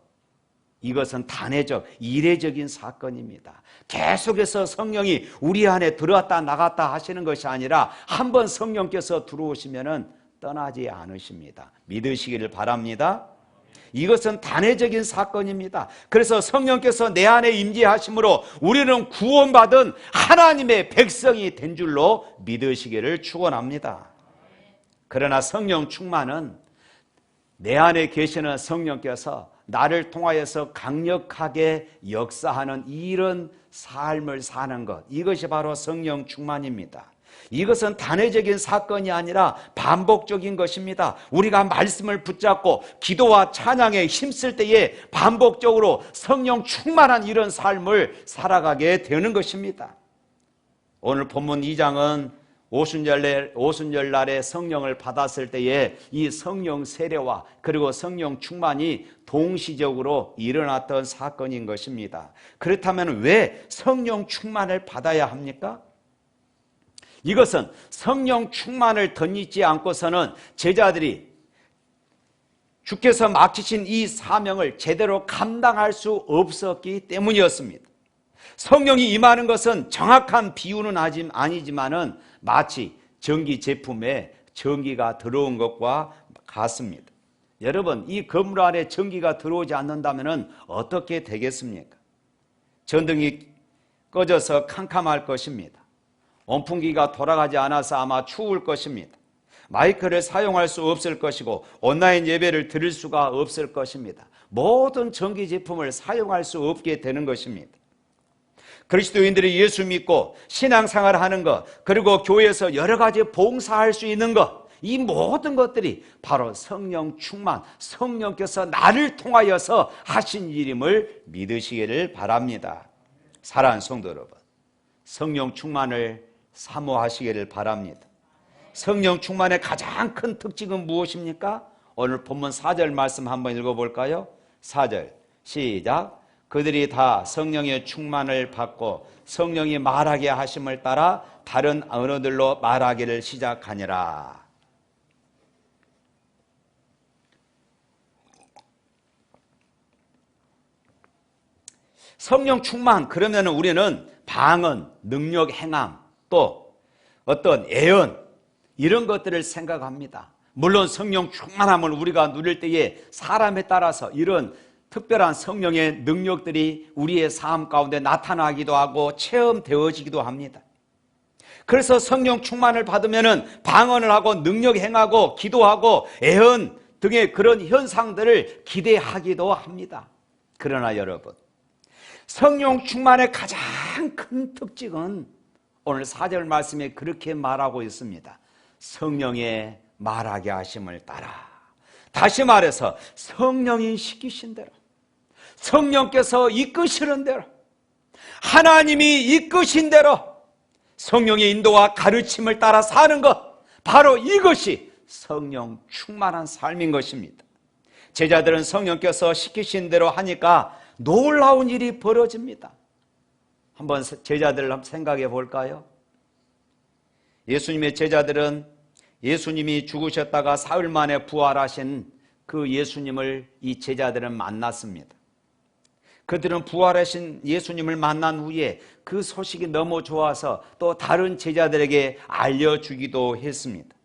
이것은 단회적, 이례적인 사건입니다. 계속해서 성령이 우리 안에 들어왔다 나갔다 하시는 것이 아니라 한번 성령께서 들어오시면 떠나지 않으십니다. 믿으시기를 바랍니다. 이것은 단회적인 사건입니다. 그래서 성령께서 내 안에 임재하심으로 우리는 구원받은 하나님의 백성이 된 줄로 믿으시기를 축원합니다. 그러나 성령 충만은 내 안에 계시는 성령께서 나를 통하여서 강력하게 역사하는 이런 삶을 사는 것, 이것이 바로 성령 충만입니다. 이것은 단회적인 사건이 아니라 반복적인 것입니다. 우리가 말씀을 붙잡고 기도와 찬양에 힘쓸 때에 반복적으로 성령 충만한 이런 삶을 살아가게 되는 것입니다. 오늘 본문 2장은 오순절날에 성령을 받았을 때에 이 성령 세례와 그리고 성령 충만이 동시적으로 일어났던 사건인 것입니다. 그렇다면 왜 성령 충만을 받아야 합니까? 이것은 성령 충만을 덧입지 않고서는 제자들이 주께서 맡기신 이 사명을 제대로 감당할 수 없었기 때문이었습니다. 성령이 임하는 것은 정확한 비유는 아니지만은 마치 전기 제품에 전기가 들어온 것과 같습니다. 여러분, 이 건물 안에 전기가 들어오지 않는다면 어떻게 되겠습니까? 전등이 꺼져서 캄캄할 것입니다. 온풍기가 돌아가지 않아서 아마 추울 것입니다. 마이크를 사용할 수 없을 것이고 온라인 예배를 드릴 수가 없을 것입니다. 모든 전기 제품을 사용할 수 없게 되는 것입니다. 그리스도인들이 예수 믿고 신앙생활을 하는 것, 그리고 교회에서 여러 가지 봉사할 수 있는 것, 이 모든 것들이 바로 성령 충만, 성령께서 나를 통하여서 하신 일임을 믿으시기를 바랍니다. 사랑하는 성도 여러분, 성령 충만을 사모하시기를 바랍니다. 성령 충만의 가장 큰 특징은 무엇입니까? 오늘 본문 4절 말씀 한번 읽어볼까요? 4절 시작. 그들이 다 성령의 충만을 받고 성령이 말하게 하심을 따라 다른 언어들로 말하기를 시작하니라. 성령 충만, 그러면 우리는 방언, 능력, 행함, 또 어떤 예언, 이런 것들을 생각합니다. 물론 성령 충만함을 우리가 누릴 때에 사람에 따라서 이런 특별한 성령의 능력들이 우리의 삶 가운데 나타나기도 하고 체험되어지기도 합니다. 그래서 성령 충만을 받으면 방언을 하고 능력 행하고 기도하고 예언 등의 그런 현상들을 기대하기도 합니다. 그러나 여러분, 성령 충만의 가장 큰 특징은 오늘 4절 말씀에 그렇게 말하고 있습니다. 성령의 말하게 하심을 따라. 다시 말해서 성령이 시키신 대로, 성령께서 이끄시는 대로, 하나님이 이끄신 대로 성령의 인도와 가르침을 따라 사는 것, 바로 이것이 성령 충만한 삶인 것입니다. 제자들은 성령께서 시키신 대로 하니까 놀라운 일이 벌어집니다. 한번 제자들을 한번 생각해 볼까요? 예수님의 제자들은 예수님이 죽으셨다가 사흘 만에 부활하신 그 예수님을 이 제자들은 만났습니다. 그들은 부활하신 예수님을 만난 후에 그 소식이 너무 좋아서 또 다른 제자들에게 알려주기도 했습니다.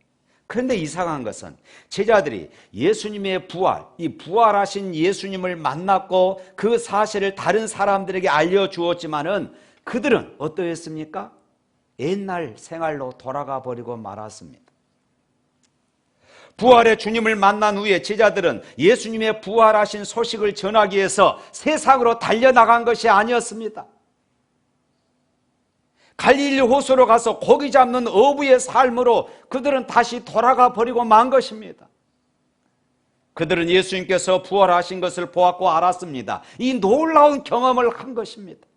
그런데 이상한 것은 제자들이 예수님의 부활, 이 부활하신 예수님을 만났고 그 사실을 다른 사람들에게 알려주었지만은 그들은 어떠했습니까? 옛날 생활로 돌아가 버리고 말았습니다. 부활의 주님을 만난 후에 제자들은 예수님의 부활하신 소식을 전하기 위해서 세상으로 달려나간 것이 아니었습니다. 갈릴리 호수로 가서 고기 잡는 어부의 삶으로 그들은 다시 돌아가 버리고 만 것입니다. 그들은 예수님께서 부활하신 것을 보았고 알았습니다. 이 놀라운 경험을 한 것입니다.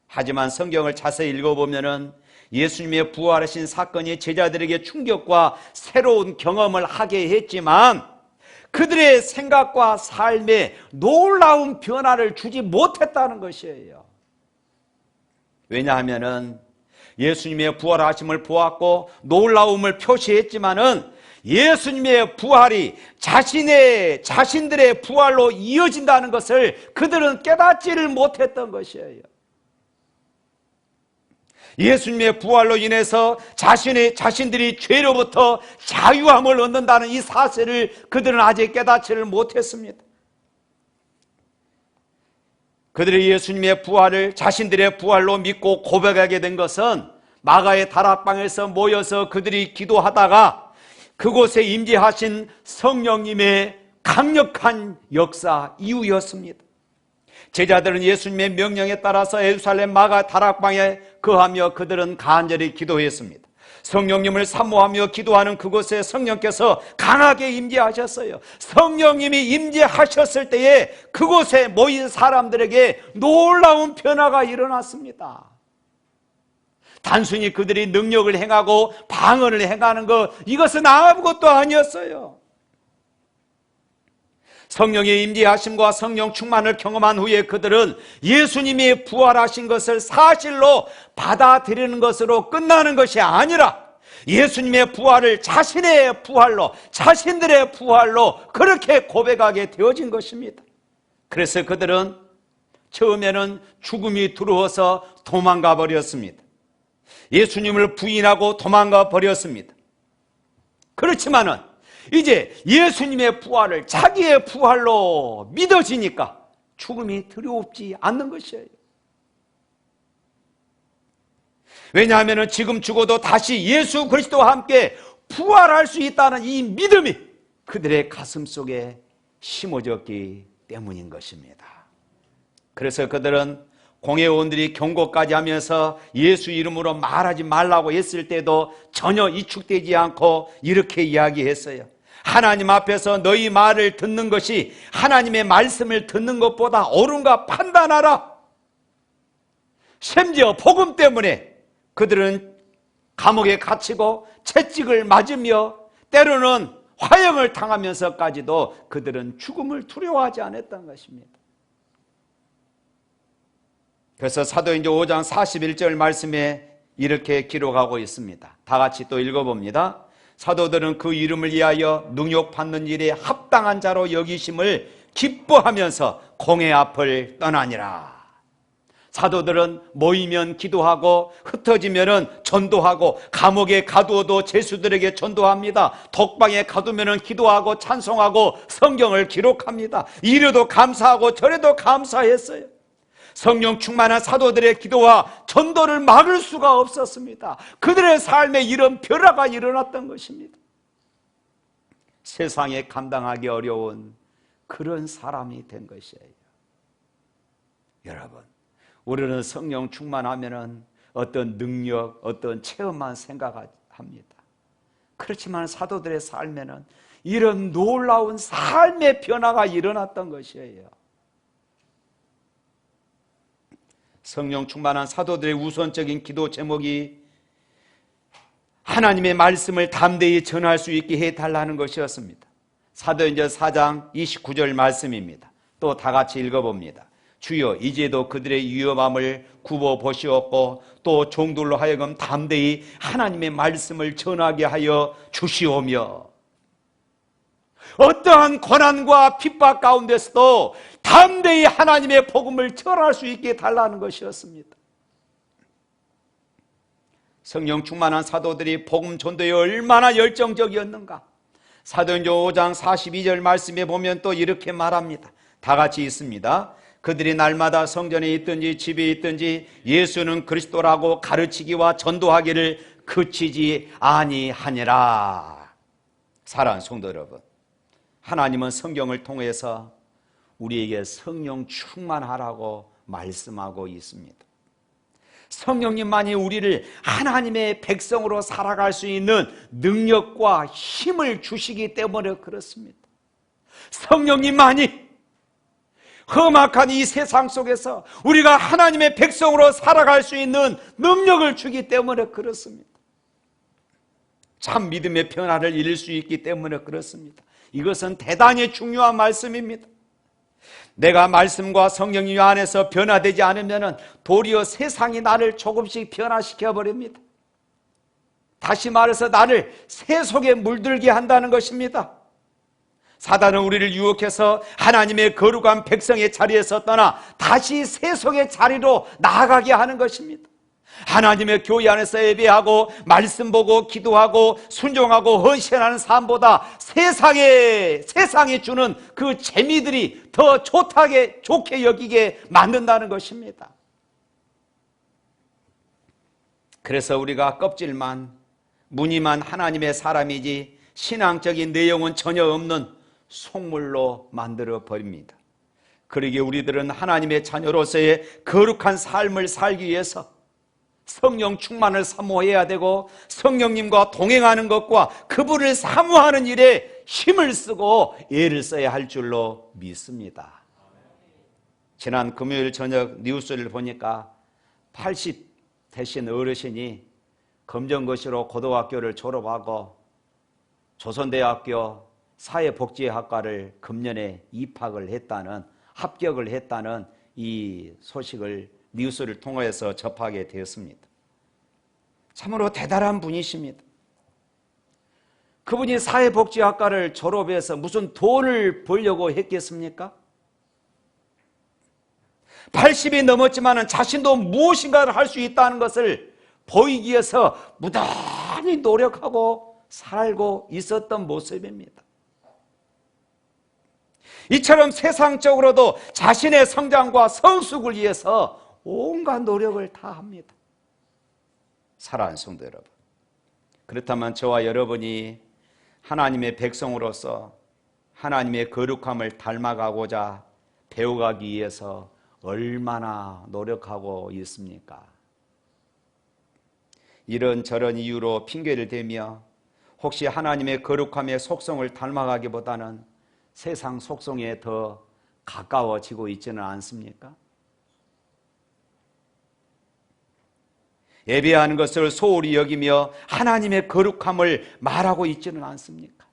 하지만 성경을 자세히 읽어보면은 예수님의 부활하신 사건이 제자들에게 충격과 새로운 경험을 하게 했지만 그들의 생각과 삶에 놀라운 변화를 주지 못했다는 것이에요. 왜냐하면은 예수님의 부활하심을 보았고 놀라움을 표시했지만은 예수님의 부활이 자신들의 부활로 이어진다는 것을 그들은 깨닫지를 못했던 것이에요. 예수님의 부활로 인해서 자신들이 죄로부터 자유함을 얻는다는 이 사실을 그들은 아직 깨닫지를 못했습니다. 그들이 예수님의 부활을 자신들의 부활로 믿고 고백하게 된 것은 마가의 다락방에서 모여서 그들이 기도하다가 그곳에 임재하신 성령님의 강력한 역사 이후였습니다. 제자들은 예수님의 명령에 따라서 예루살렘 마가 다락방에 거하며 그들은 간절히 기도했습니다. 성령님을 사모하며 기도하는 그곳에 성령께서 강하게 임재하셨어요. 성령님이 임재하셨을 때에 그곳에 모인 사람들에게 놀라운 변화가 일어났습니다. 단순히 그들이 능력을 행하고 방언을 행하는 것, 이것은 아무것도 아니었어요. 성령의 임재하심과 성령 충만을 경험한 후에 그들은 예수님이 부활하신 것을 사실로 받아들이는 것으로 끝나는 것이 아니라 예수님의 부활을 자신의 부활로, 자신들의 부활로 그렇게 고백하게 되어진 것입니다. 그래서 그들은 처음에는 죽음이 두려워서 도망가 버렸습니다. 예수님을 부인하고 도망가 버렸습니다. 그렇지만은 이제 예수님의 부활을 자기의 부활로 믿어지니까 죽음이 두렵지 않는 것이에요. 왜냐하면 지금 죽어도 다시 예수 그리스도와 함께 부활할 수 있다는 이 믿음이 그들의 가슴 속에 심어졌기 때문인 것입니다. 그래서 그들은 공회원들이 경고까지 하면서 예수 이름으로 말하지 말라고 했을 때도 전혀 이축되지 않고 이렇게 이야기했어요. 하나님 앞에서 너희 말을 듣는 것이 하나님의 말씀을 듣는 것보다 옳은가 판단하라. 심지어 복음 때문에 그들은 감옥에 갇히고 채찍을 맞으며 때로는 화형을 당하면서까지도 그들은 죽음을 두려워하지 않았던 것입니다. 그래서 사도행전 5장 41절 말씀에 이렇게 기록하고 있습니다. 다 같이 또 읽어봅니다. 사도들은 그 이름을 위하여 능욕받는 일에 합당한 자로 여기심을 기뻐하면서 공회 앞을 떠나니라. 사도들은 모이면 기도하고 흩어지면 전도하고 감옥에 가두어도 죄수들에게 전도합니다. 독방에 가두면 기도하고 찬송하고 성경을 기록합니다. 이래도 감사하고 저래도 감사했어요. 성령 충만한 사도들의 기도와 전도를 막을 수가 없었습니다. 그들의 삶에 이런 변화가 일어났던 것입니다. 세상에 감당하기 어려운 그런 사람이 된 것이에요. 여러분, 우리는 성령 충만하면 어떤 능력, 어떤 체험만 생각합니다. 그렇지만 사도들의 삶에는 이런 놀라운 삶의 변화가 일어났던 것이에요. 성령 충만한 사도들의 우선적인 기도 제목이 하나님의 말씀을 담대히 전할 수 있게 해달라는 것이었습니다. 사도행전 4장 29절 말씀입니다. 또 다 같이 읽어봅니다. 주여 이제도 그들의 위험함을 굽어 보시옵고 또 종들로 하여금 담대히 하나님의 말씀을 전하게 하여 주시오며 어떠한 고난과 핍박 가운데서도 담대히 하나님의 복음을 전할 수 있게 달라는 것이었습니다. 성령 충만한 사도들이 복음 전도에 얼마나 열정적이었는가. 사도행전 5장 42절 말씀에 보면 또 이렇게 말합니다. 다 같이 있습니다. 그들이 날마다 성전에 있든지 집에 있든지 예수는 그리스도라고 가르치기와 전도하기를 그치지 아니하니라. 사랑하는 성도 여러분, 하나님은 성경을 통해서 우리에게 성령 충만하라고 말씀하고 있습니다. 성령님만이 우리를 하나님의 백성으로 살아갈 수 있는 능력과 힘을 주시기 때문에 그렇습니다. 성령님만이 험악한 이 세상 속에서 우리가 하나님의 백성으로 살아갈 수 있는 능력을 주기 때문에 그렇습니다. 참 믿음의 변화를 이룰 수 있기 때문에 그렇습니다. 이것은 대단히 중요한 말씀입니다. 내가 말씀과 성령님 안에서 변화되지 않으면 도리어 세상이 나를 조금씩 변화시켜 버립니다. 다시 말해서 나를 새 속에 물들게 한다는 것입니다. 사단은 우리를 유혹해서 하나님의 거룩한 백성의 자리에서 떠나 다시 새 속의 자리로 나아가게 하는 것입니다. 하나님의 교회 안에서 예배하고 말씀 보고 기도하고 순종하고 헌신하는 삶보다 세상에 주는 그 재미들이 더 좋게 여기게 만든다는 것입니다. 그래서 우리가 껍질만 무늬만 하나님의 사람이지 신앙적인 내용은 전혀 없는 속물로 만들어 버립니다. 그러기에 우리들은 하나님의 자녀로서의 거룩한 삶을 살기 위해서 성령 충만을 사모해야 되고 성령님과 동행하는 것과 그분을 사모하는 일에 힘을 쓰고 애를 써야 할 줄로 믿습니다. 지난 금요일 저녁 뉴스를 보니까 80 되신 어르신이 검정고시로 고등학교를 졸업하고 조선대학교 사회복지학과를 금년에 합격을 했다는 이 소식을 뉴스를 통해서 접하게 되었습니다. 참으로 대단한 분이십니다. 그분이 사회복지학과를 졸업해서 무슨 돈을 벌려고 했겠습니까? 80이 넘었지만 자신도 무엇인가를 할 수 있다는 것을 보이기 위해서 무단히 노력하고 살고 있었던 모습입니다. 이처럼 세상적으로도 자신의 성장과 성숙을 위해서 온갖 노력을 다 합니다. 사랑하는 성도 여러분, 그렇다면 저와 여러분이 하나님의 백성으로서 하나님의 거룩함을 닮아가고자 배워가기 위해서 얼마나 노력하고 있습니까? 이런저런 이유로 핑계를 대며 혹시 하나님의 거룩함의 속성을 닮아가기보다는 세상 속성에 더 가까워지고 있지는 않습니까? 예배하는 것을 소홀히 여기며 하나님의 거룩함을 말하고 있지는 않습니까?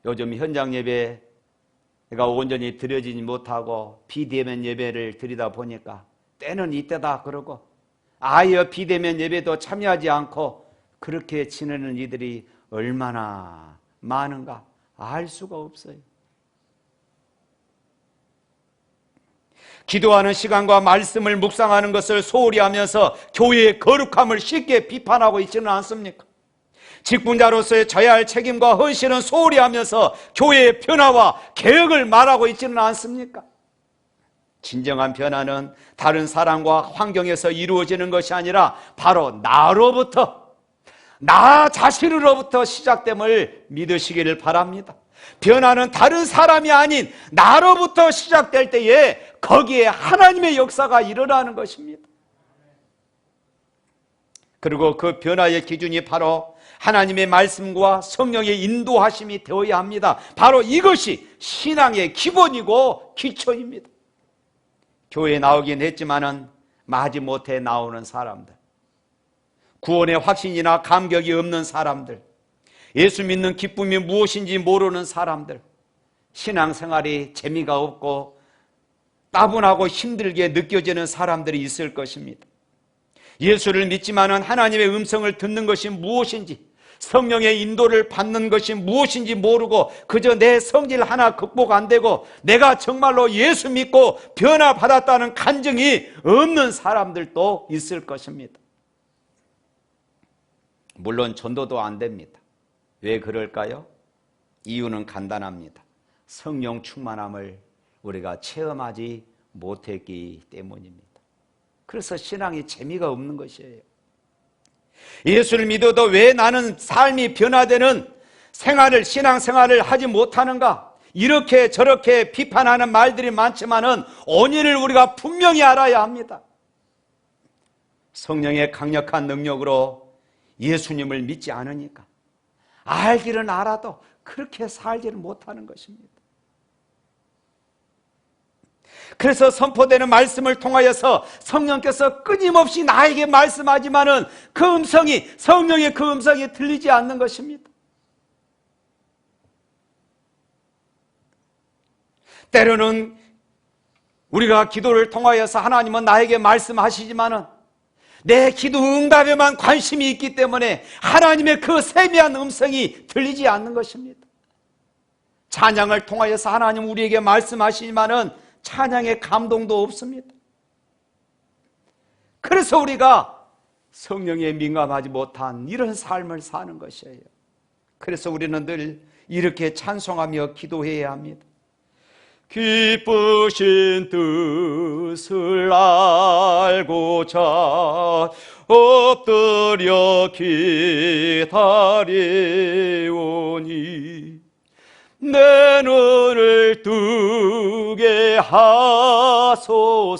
요즘 현장 예배가 온전히 드려지지 못하고 비대면 예배를 드리다 보니까 때는 이때다 그러고 아예 비대면 예배도 참여하지 않고 그렇게 지내는 이들이 얼마나 많은가 알 수가 없어요. 기도하는 시간과 말씀을 묵상하는 것을 소홀히 하면서 교회의 거룩함을 쉽게 비판하고 있지는 않습니까? 직분자로서의 져야 할 책임과 헌신은 소홀히 하면서 교회의 변화와 개혁을 말하고 있지는 않습니까? 진정한 변화는 다른 사람과 환경에서 이루어지는 것이 아니라 바로 나 자신으로부터 시작됨을 믿으시기를 바랍니다. 변화는 다른 사람이 아닌 나로부터 시작될 때에 거기에 하나님의 역사가 일어나는 것입니다. 그리고 그 변화의 기준이 바로 하나님의 말씀과 성령의 인도하심이 되어야 합니다. 바로 이것이 신앙의 기본이고 기초입니다. 교회에 나오긴 했지만은 마지못해 나오는 사람들, 구원의 확신이나 감격이 없는 사람들, 예수 믿는 기쁨이 무엇인지 모르는 사람들, 신앙생활이 재미가 없고 따분하고 힘들게 느껴지는 사람들이 있을 것입니다. 예수를 믿지만은 하나님의 음성을 듣는 것이 무엇인지, 성령의 인도를 받는 것이 무엇인지 모르고 그저 내 성질 하나 극복 안 되고 내가 정말로 예수 믿고 변화받았다는 간증이 없는 사람들도 있을 것입니다. 물론 전도도 안 됩니다. 왜 그럴까요? 이유는 간단합니다. 성령 충만함을 우리가 체험하지 못했기 때문입니다. 그래서 신앙이 재미가 없는 것이에요. 예수를 믿어도 왜 나는 삶이 변화되는 신앙생활을 하지 못하는가? 이렇게 저렇게 비판하는 말들이 많지만은 원인을 우리가 분명히 알아야 합니다. 성령의 강력한 능력으로 예수님을 믿지 않으니까, 알기는 알아도 그렇게 살지를 못하는 것입니다. 그래서 선포되는 말씀을 통하여서 성령께서 끊임없이 나에게 말씀하지만은 그 음성이, 성령의 그 음성이 들리지 않는 것입니다. 때로는 우리가 기도를 통하여서 하나님은 나에게 말씀하시지만은 내 기도 응답에만 관심이 있기 때문에 하나님의 그 세미한 음성이 들리지 않는 것입니다. 찬양을 통하여서 하나님 우리에게 말씀하시지만은 찬양의 감동도 없습니다. 그래서 우리가 성령에 민감하지 못한 이런 삶을 사는 것이에요. 그래서 우리는 늘 이렇게 찬송하며 기도해야 합니다. 기쁘신 뜻을 알고자 엎드려 기다리오니 내 눈을 뜨게 하소서.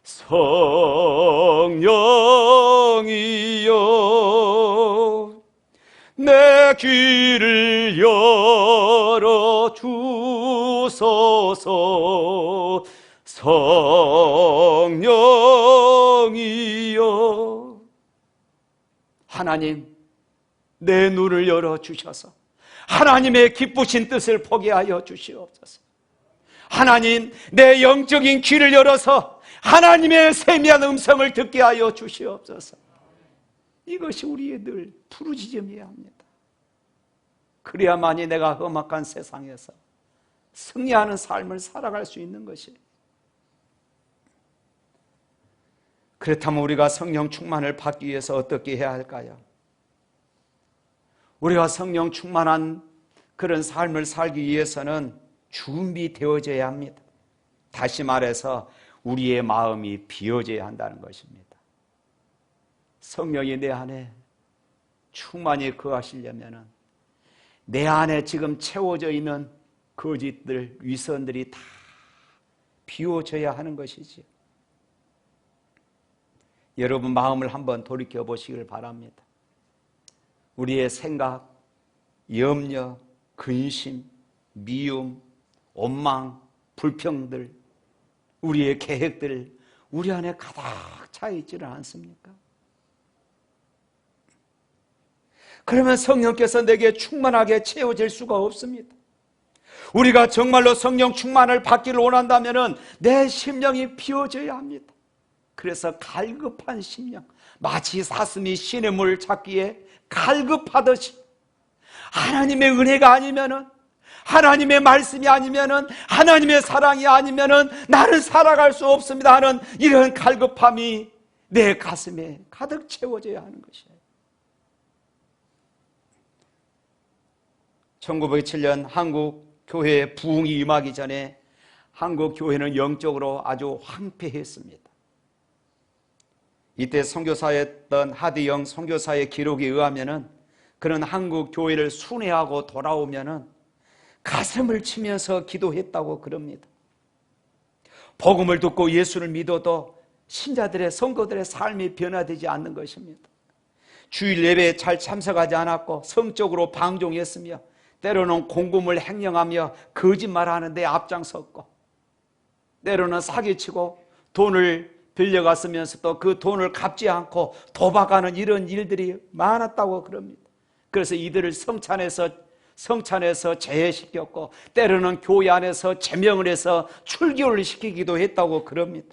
성령이여 내 귀를 열어 주소서. 성령이여, 하나님 내 눈을 열어 주셔서 하나님의 기쁘신 뜻을 보게 하여 주시옵소서. 하나님 내 영적인 귀를 열어서 하나님의 세미한 음성을 듣게 하여 주시옵소서. 이것이 우리의 늘 부르짖음이어야 합니다. 그래야만이 내가 험악한 세상에서 승리하는 삶을 살아갈 수 있는 것이에요. 그렇다면 우리가 성령 충만을 받기 위해서 어떻게 해야 할까요? 우리가 성령 충만한 그런 삶을 살기 위해서는 준비되어져야 합니다. 다시 말해서 우리의 마음이 비워져야 한다는 것입니다. 성령이 내 안에 충만히 거하시려면 내 안에 지금 채워져 있는 거짓들, 위선들이 다 비워져야 하는 것이지요. 여러분 마음을 한번 돌이켜 보시길 바랍니다. 우리의 생각, 염려, 근심, 미움, 원망, 불평들, 우리의 계획들 우리 안에 가득 차 있지는 않습니까? 그러면 성령께서 내게 충만하게 채워질 수가 없습니다. 우리가 정말로 성령 충만을 받기를 원한다면 내 심령이 비워져야 합니다. 그래서 갈급한 심령, 마치 사슴이 신의 물을 찾기에 갈급하듯이 하나님의 은혜가 아니면은, 하나님의 말씀이 아니면은, 하나님의 사랑이 아니면은 나는 살아갈 수 없습니다 하는 이런 갈급함이 내 가슴에 가득 채워져야 하는 것이에요. 1907년 한국 교회에 부흥이 임하기 전에 한국 교회는 영적으로 아주 황폐했습니다. 이때 선교사였던 하디영 선교사의 기록에 의하면은 그는 한국 교회를 순회하고 돌아오면은 가슴을 치면서 기도했다고 그럽니다. 복음을 듣고 예수를 믿어도 신자들의 성도들의 삶이 변화되지 않는 것입니다. 주일 예배에 잘 참석하지 않았고 성적으로 방종했으며 때로는 공금을 횡령하며 거짓말하는 데 앞장섰고 때로는 사기치고 돈을 빌려갔으면서도 그 돈을 갚지 않고 도박하는 이런 일들이 많았다고 그럽니다. 그래서 이들을 성찬에서 제해시켰고 때로는 교회 안에서 제명을 해서 출교를 시키기도 했다고 그럽니다.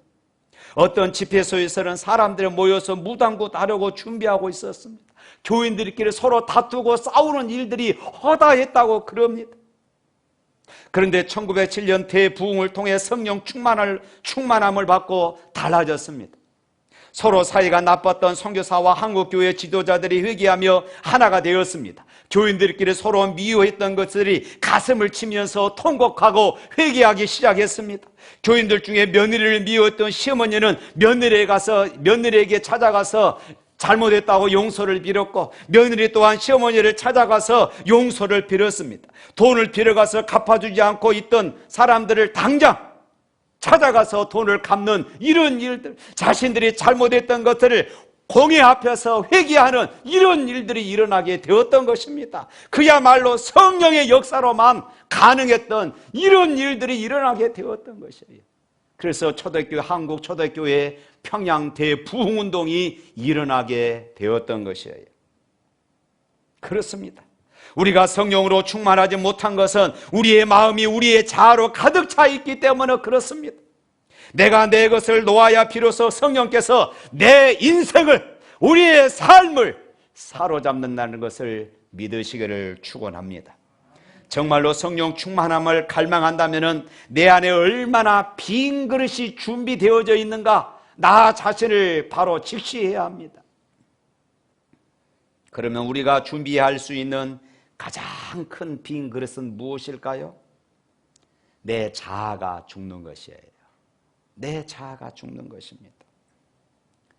어떤 집회소에서는 사람들이 모여서 무당도 다루고 준비하고 있었습니다. 교인들끼리 서로 다투고 싸우는 일들이 허다했다고 그럽니다. 그런데 1907년 대부흥을 통해 성령 충만함을 받고 달라졌습니다. 서로 사이가 나빴던 선교사와 한국교회 지도자들이 회개하며 하나가 되었습니다. 교인들끼리 서로 미워했던 것들이 가슴을 치면서 통곡하고 회개하기 시작했습니다. 교인들 중에 며느리를 미워했던 시어머니는 며느리에게 찾아가서 잘못했다고 용서를 빌었고, 며느리 또한 시어머니를 찾아가서 용서를 빌었습니다. 돈을 빌어가서 갚아주지 않고 있던 사람들을 당장 찾아가서 돈을 갚는 이런 일들, 자신들이 잘못했던 것들을 공회 앞에서 회개하는 이런 일들이 일어나게 되었던 것입니다. 그야말로 성령의 역사로만 가능했던 이런 일들이 일어나게 되었던 것이에요. 그래서 한국 초대교회 평양 대부흥운동이 일어나게 되었던 것이에요. 그렇습니다. 우리가 성령으로 충만하지 못한 것은 우리의 마음이 우리의 자아로 가득 차 있기 때문에 그렇습니다. 내가 내 것을 놓아야 비로소 성령께서 내 인생을, 우리의 삶을 사로잡는다는 것을 믿으시기를 축원합니다. 정말로 성령 충만함을 갈망한다면 내 안에 얼마나 빈 그릇이 준비되어져 있는가, 나 자신을 바로 직시해야 합니다. 그러면 우리가 준비할 수 있는 가장 큰 빈 그릇은 무엇일까요? 내 자아가 죽는 것이에요. 내 자아가 죽는 것입니다.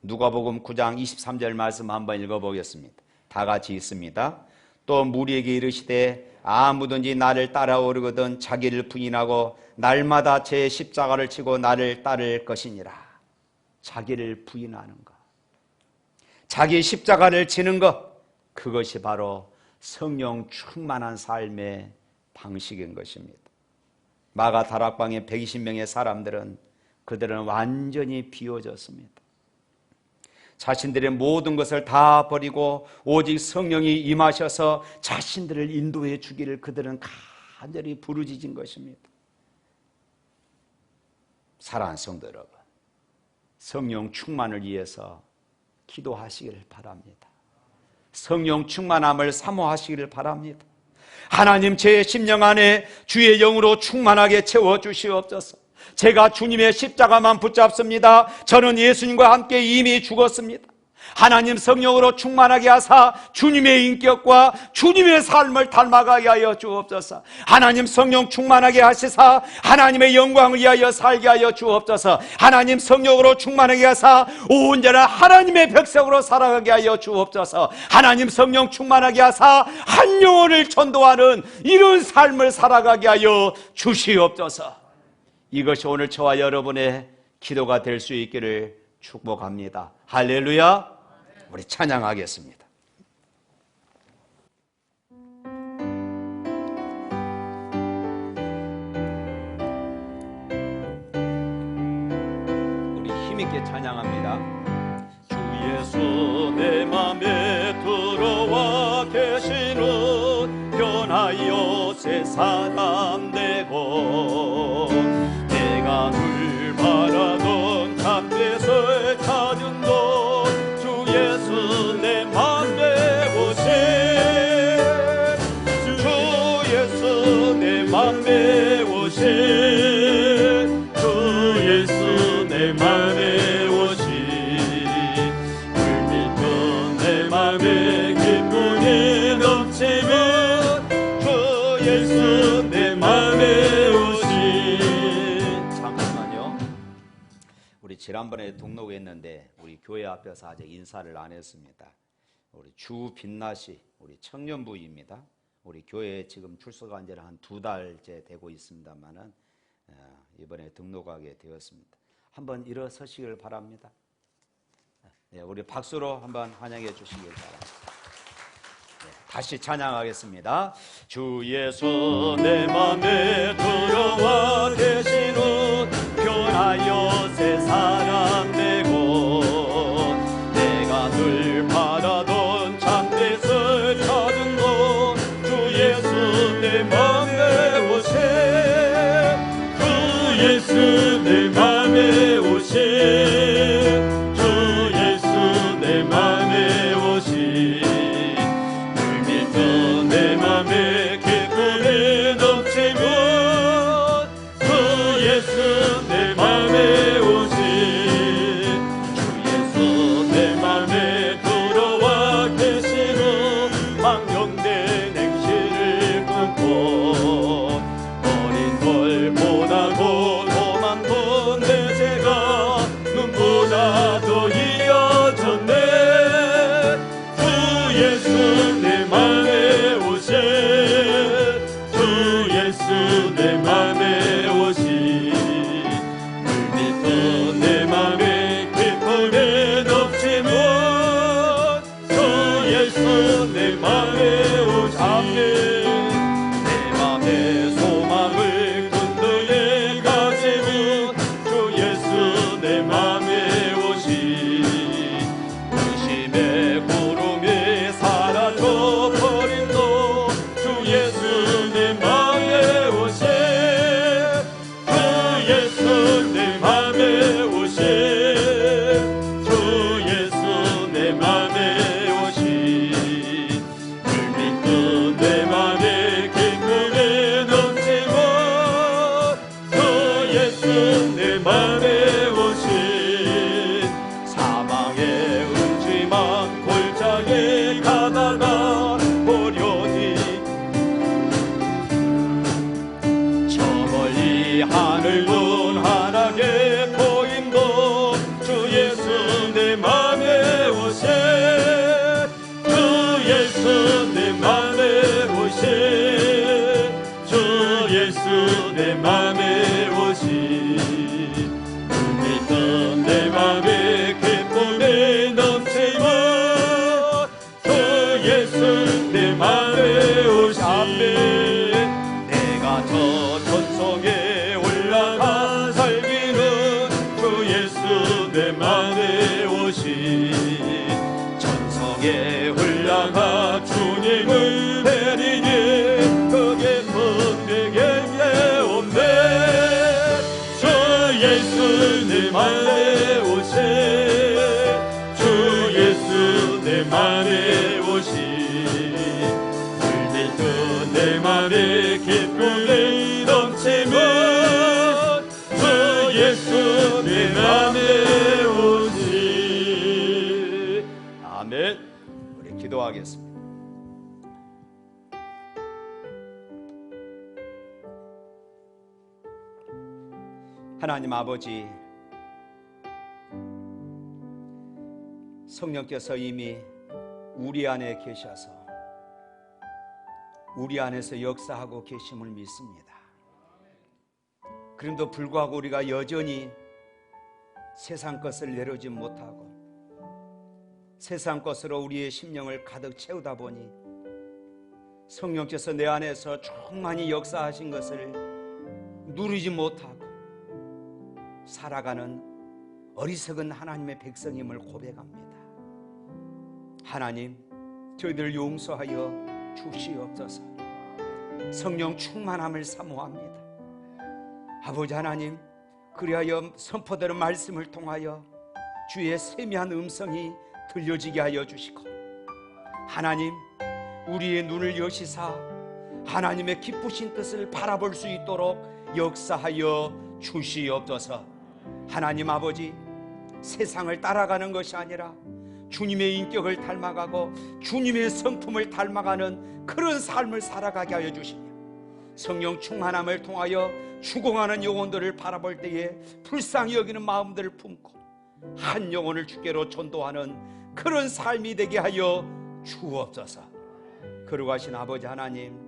누가복음 9장 23절 말씀 한번 읽어보겠습니다. 다 같이 읽습니다. 또 무리에게 이르시되 아무든지 나를 따라오려거든 자기를 부인하고 날마다 제 십자가를 지고 나를 따를 것이니라. 자기를 부인하는 것, 자기 십자가를 지는 것, 그것이 바로 성령 충만한 삶의 방식인 것입니다. 마가 다락방의 120명의 사람들은 그들은 완전히 비워졌습니다. 자신들의 모든 것을 다 버리고 오직 성령이 임하셔서 자신들을 인도해 주기를 그들은 간절히 부르짖은 것입니다. 사랑하는 성도 여러분, 성령 충만을 위해서 기도하시기를 바랍니다. 성령 충만함을 사모하시기를 바랍니다. 하나님, 제 심령 안에 주의 영으로 충만하게 채워주시옵소서. 제가 주님의 십자가만 붙잡습니다. 저는 예수님과 함께 이미 죽었습니다. 하나님, 성령으로 충만하게 하사 주님의 인격과 주님의 삶을 닮아가게 하여 주옵소서. 하나님, 성령 충만하게 하시사 하나님의 영광을 위하여 살게 하여 주옵소서. 하나님, 성령으로 충만하게 하사 온전한 하나님의 백성으로 살아가게 하여 주옵소서. 하나님, 성령 충만하게 하사 한 영혼을 전도하는 이런 삶을 살아가게 하여 주시옵소서. 이것이 오늘 저와 여러분의 기도가 될 수 있기를 축복합니다. 할렐루야. 우리 찬양하겠습니다. 우리 힘있게 찬양합니다. 주 예수 내 맘에 들어와 계시는 변하여 새 사람 되고 내가 늘 바라던 참빛을 찾은 것 주 예수 내 맘에 오신 주 예수 내 맘에 오신 주 예수 내 맘에 오신 불빛던 내 맘에 기쁨이 넘치면 주 예수 내 맘에 오신. 잠깐만요. 우리 지난번에 등록했는데 우리 교회 앞에서 아직 인사를 안 했습니다. 우리 주 빛나시 우리 청년부입니다. 우리 교회에 지금 출석한 지는 한 2달째 되고 있습니다만은 이번에 등록하게 되었습니다. 한번 일어서시길 바랍니다. 네, 우리 박수로 한번 환영해 주시길 바랍니다. 네, 다시 찬양하겠습니다. 주 예수 내 맘에 들어와 계시는 변하여 새 사람 되고 내가 늘 바라던 참빛을 찾은 예수 내 맘에 오신 주 예수 내 맘에 오신 늘 믿던 내 맘에 기쁨이 넘치고 주 예수 내 맘에 오신 주 예수 내 맘에 들어와 계시고 망령된 행실을 끊고 어린 걸 보다고 도망던 내 죄가 눈보다도 이어졌네 주 예수 내 맘에 오신 주 예수 내 맘에 오신 늘 믿던 내 맘에 기쁨이 넘치는 주 예수 내 맘에 오신 내 맘에 소망을 든든히 가지고 주 예수 내 맘에 오신 의심의 구름이 사라져 버린도 주 예수 내 맘에 오신 주 예수 내 맘에 오신 주 예수 내 맘에 오신 늘 믿던 내 맘에 기쁨이 넘치고 주 예수 내 맘에 오신 사망의 음침한 골짜기 가다가 보려니 저 멀리 하늘문 환하게 보인도 주 예수 내 맘에 오신 주 예수 내 맘에 오신 주 예수 내 맘에 오신 늘 믿던 내 맘에 기쁨이 넘치고 주 예수 내 맘에 오신 내가 저 천성에 올라가 살기는 주 예수 내 맘에 오신 천성에 올라가 주님을 뵈리니 그게 더 내게 없네 주 예수 내 맘에 오신 주 예수 내 맘에 오신 늘 믿던 내 맘에 기쁨이 넘치면 주 예수 내 맘에 오신 아멘. 우리 기도하겠습니다. 하나님 아버지, 성령께서 이미 우리 안에 계셔서 우리 안에서 역사하고 계심을 믿습니다. 그럼에도 불구하고 우리가 여전히 세상 것을 내려오지 못하고 세상 것으로 우리의 심령을 가득 채우다 보니 성령께서 내 안에서 충만히 역사하신 것을 누리지 못하고 살아가는 어리석은 하나님의 백성임을 고백합니다. 하나님, 저희들 용서하여 주시옵소서. 성령 충만함을 사모합니다. 아버지 하나님, 그리하여 선포되는 말씀을 통하여 주의 세미한 음성이 들려지게 하여 주시고, 하나님, 우리의 눈을 여시사 하나님의 기쁘신 뜻을 바라볼 수 있도록 역사하여 주시옵소서. 하나님 아버지, 세상을 따라가는 것이 아니라 주님의 인격을 닮아가고 주님의 성품을 닮아가는 그런 삶을 살아가게 하여 주시며, 성령 충만함을 통하여 죽어가는 영혼들을 바라볼 때에 불쌍히 여기는 마음들을 품고 한 영혼을 주께로 전도하는 그런 삶이 되게 하여 주옵소서. 그러고 하신 아버지 하나님,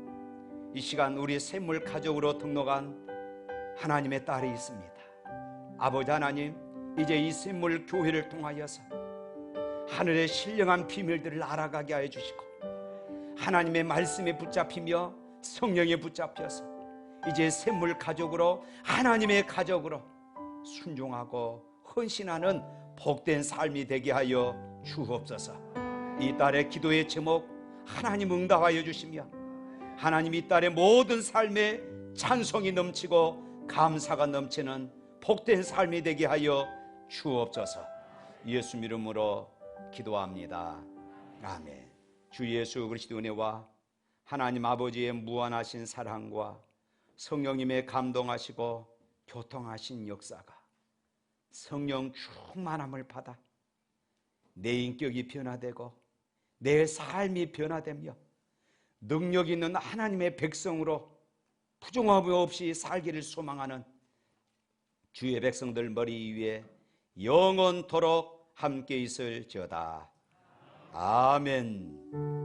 이 시간 우리 샘물 가족으로 등록한 하나님의 딸이 있습니다. 아버지 하나님, 이제 이 샘물 교회를 통하여서 하늘의 신령한 비밀들을 알아가게 하여 주시고, 하나님의 말씀에 붙잡히며 성령에 붙잡혀서 이제 샘물 가족으로, 하나님의 가족으로 순종하고 헌신하는 복된 삶이 되게 하여 주옵소서. 이 딸의 기도의 제목 하나님 응답하여 주시며, 하나님 이 딸의 모든 삶에 찬송이 넘치고 감사가 넘치는 복된 삶이 되게 하여 주옵소서. 예수 이름으로 기도합니다. 아멘. 주 예수 그리스도 은혜와 하나님 아버지의 무한하신 사랑과 성령님의 감동하시고 교통하신 역사가 성령 충만함을 받아 내 인격이 변화되고 내 삶이 변화되며 능력 있는 하나님의 백성으로 부정함 없이 살기를 소망하는 주의 백성들 머리 위에 영원토록 함께 있을지어다. 아멘.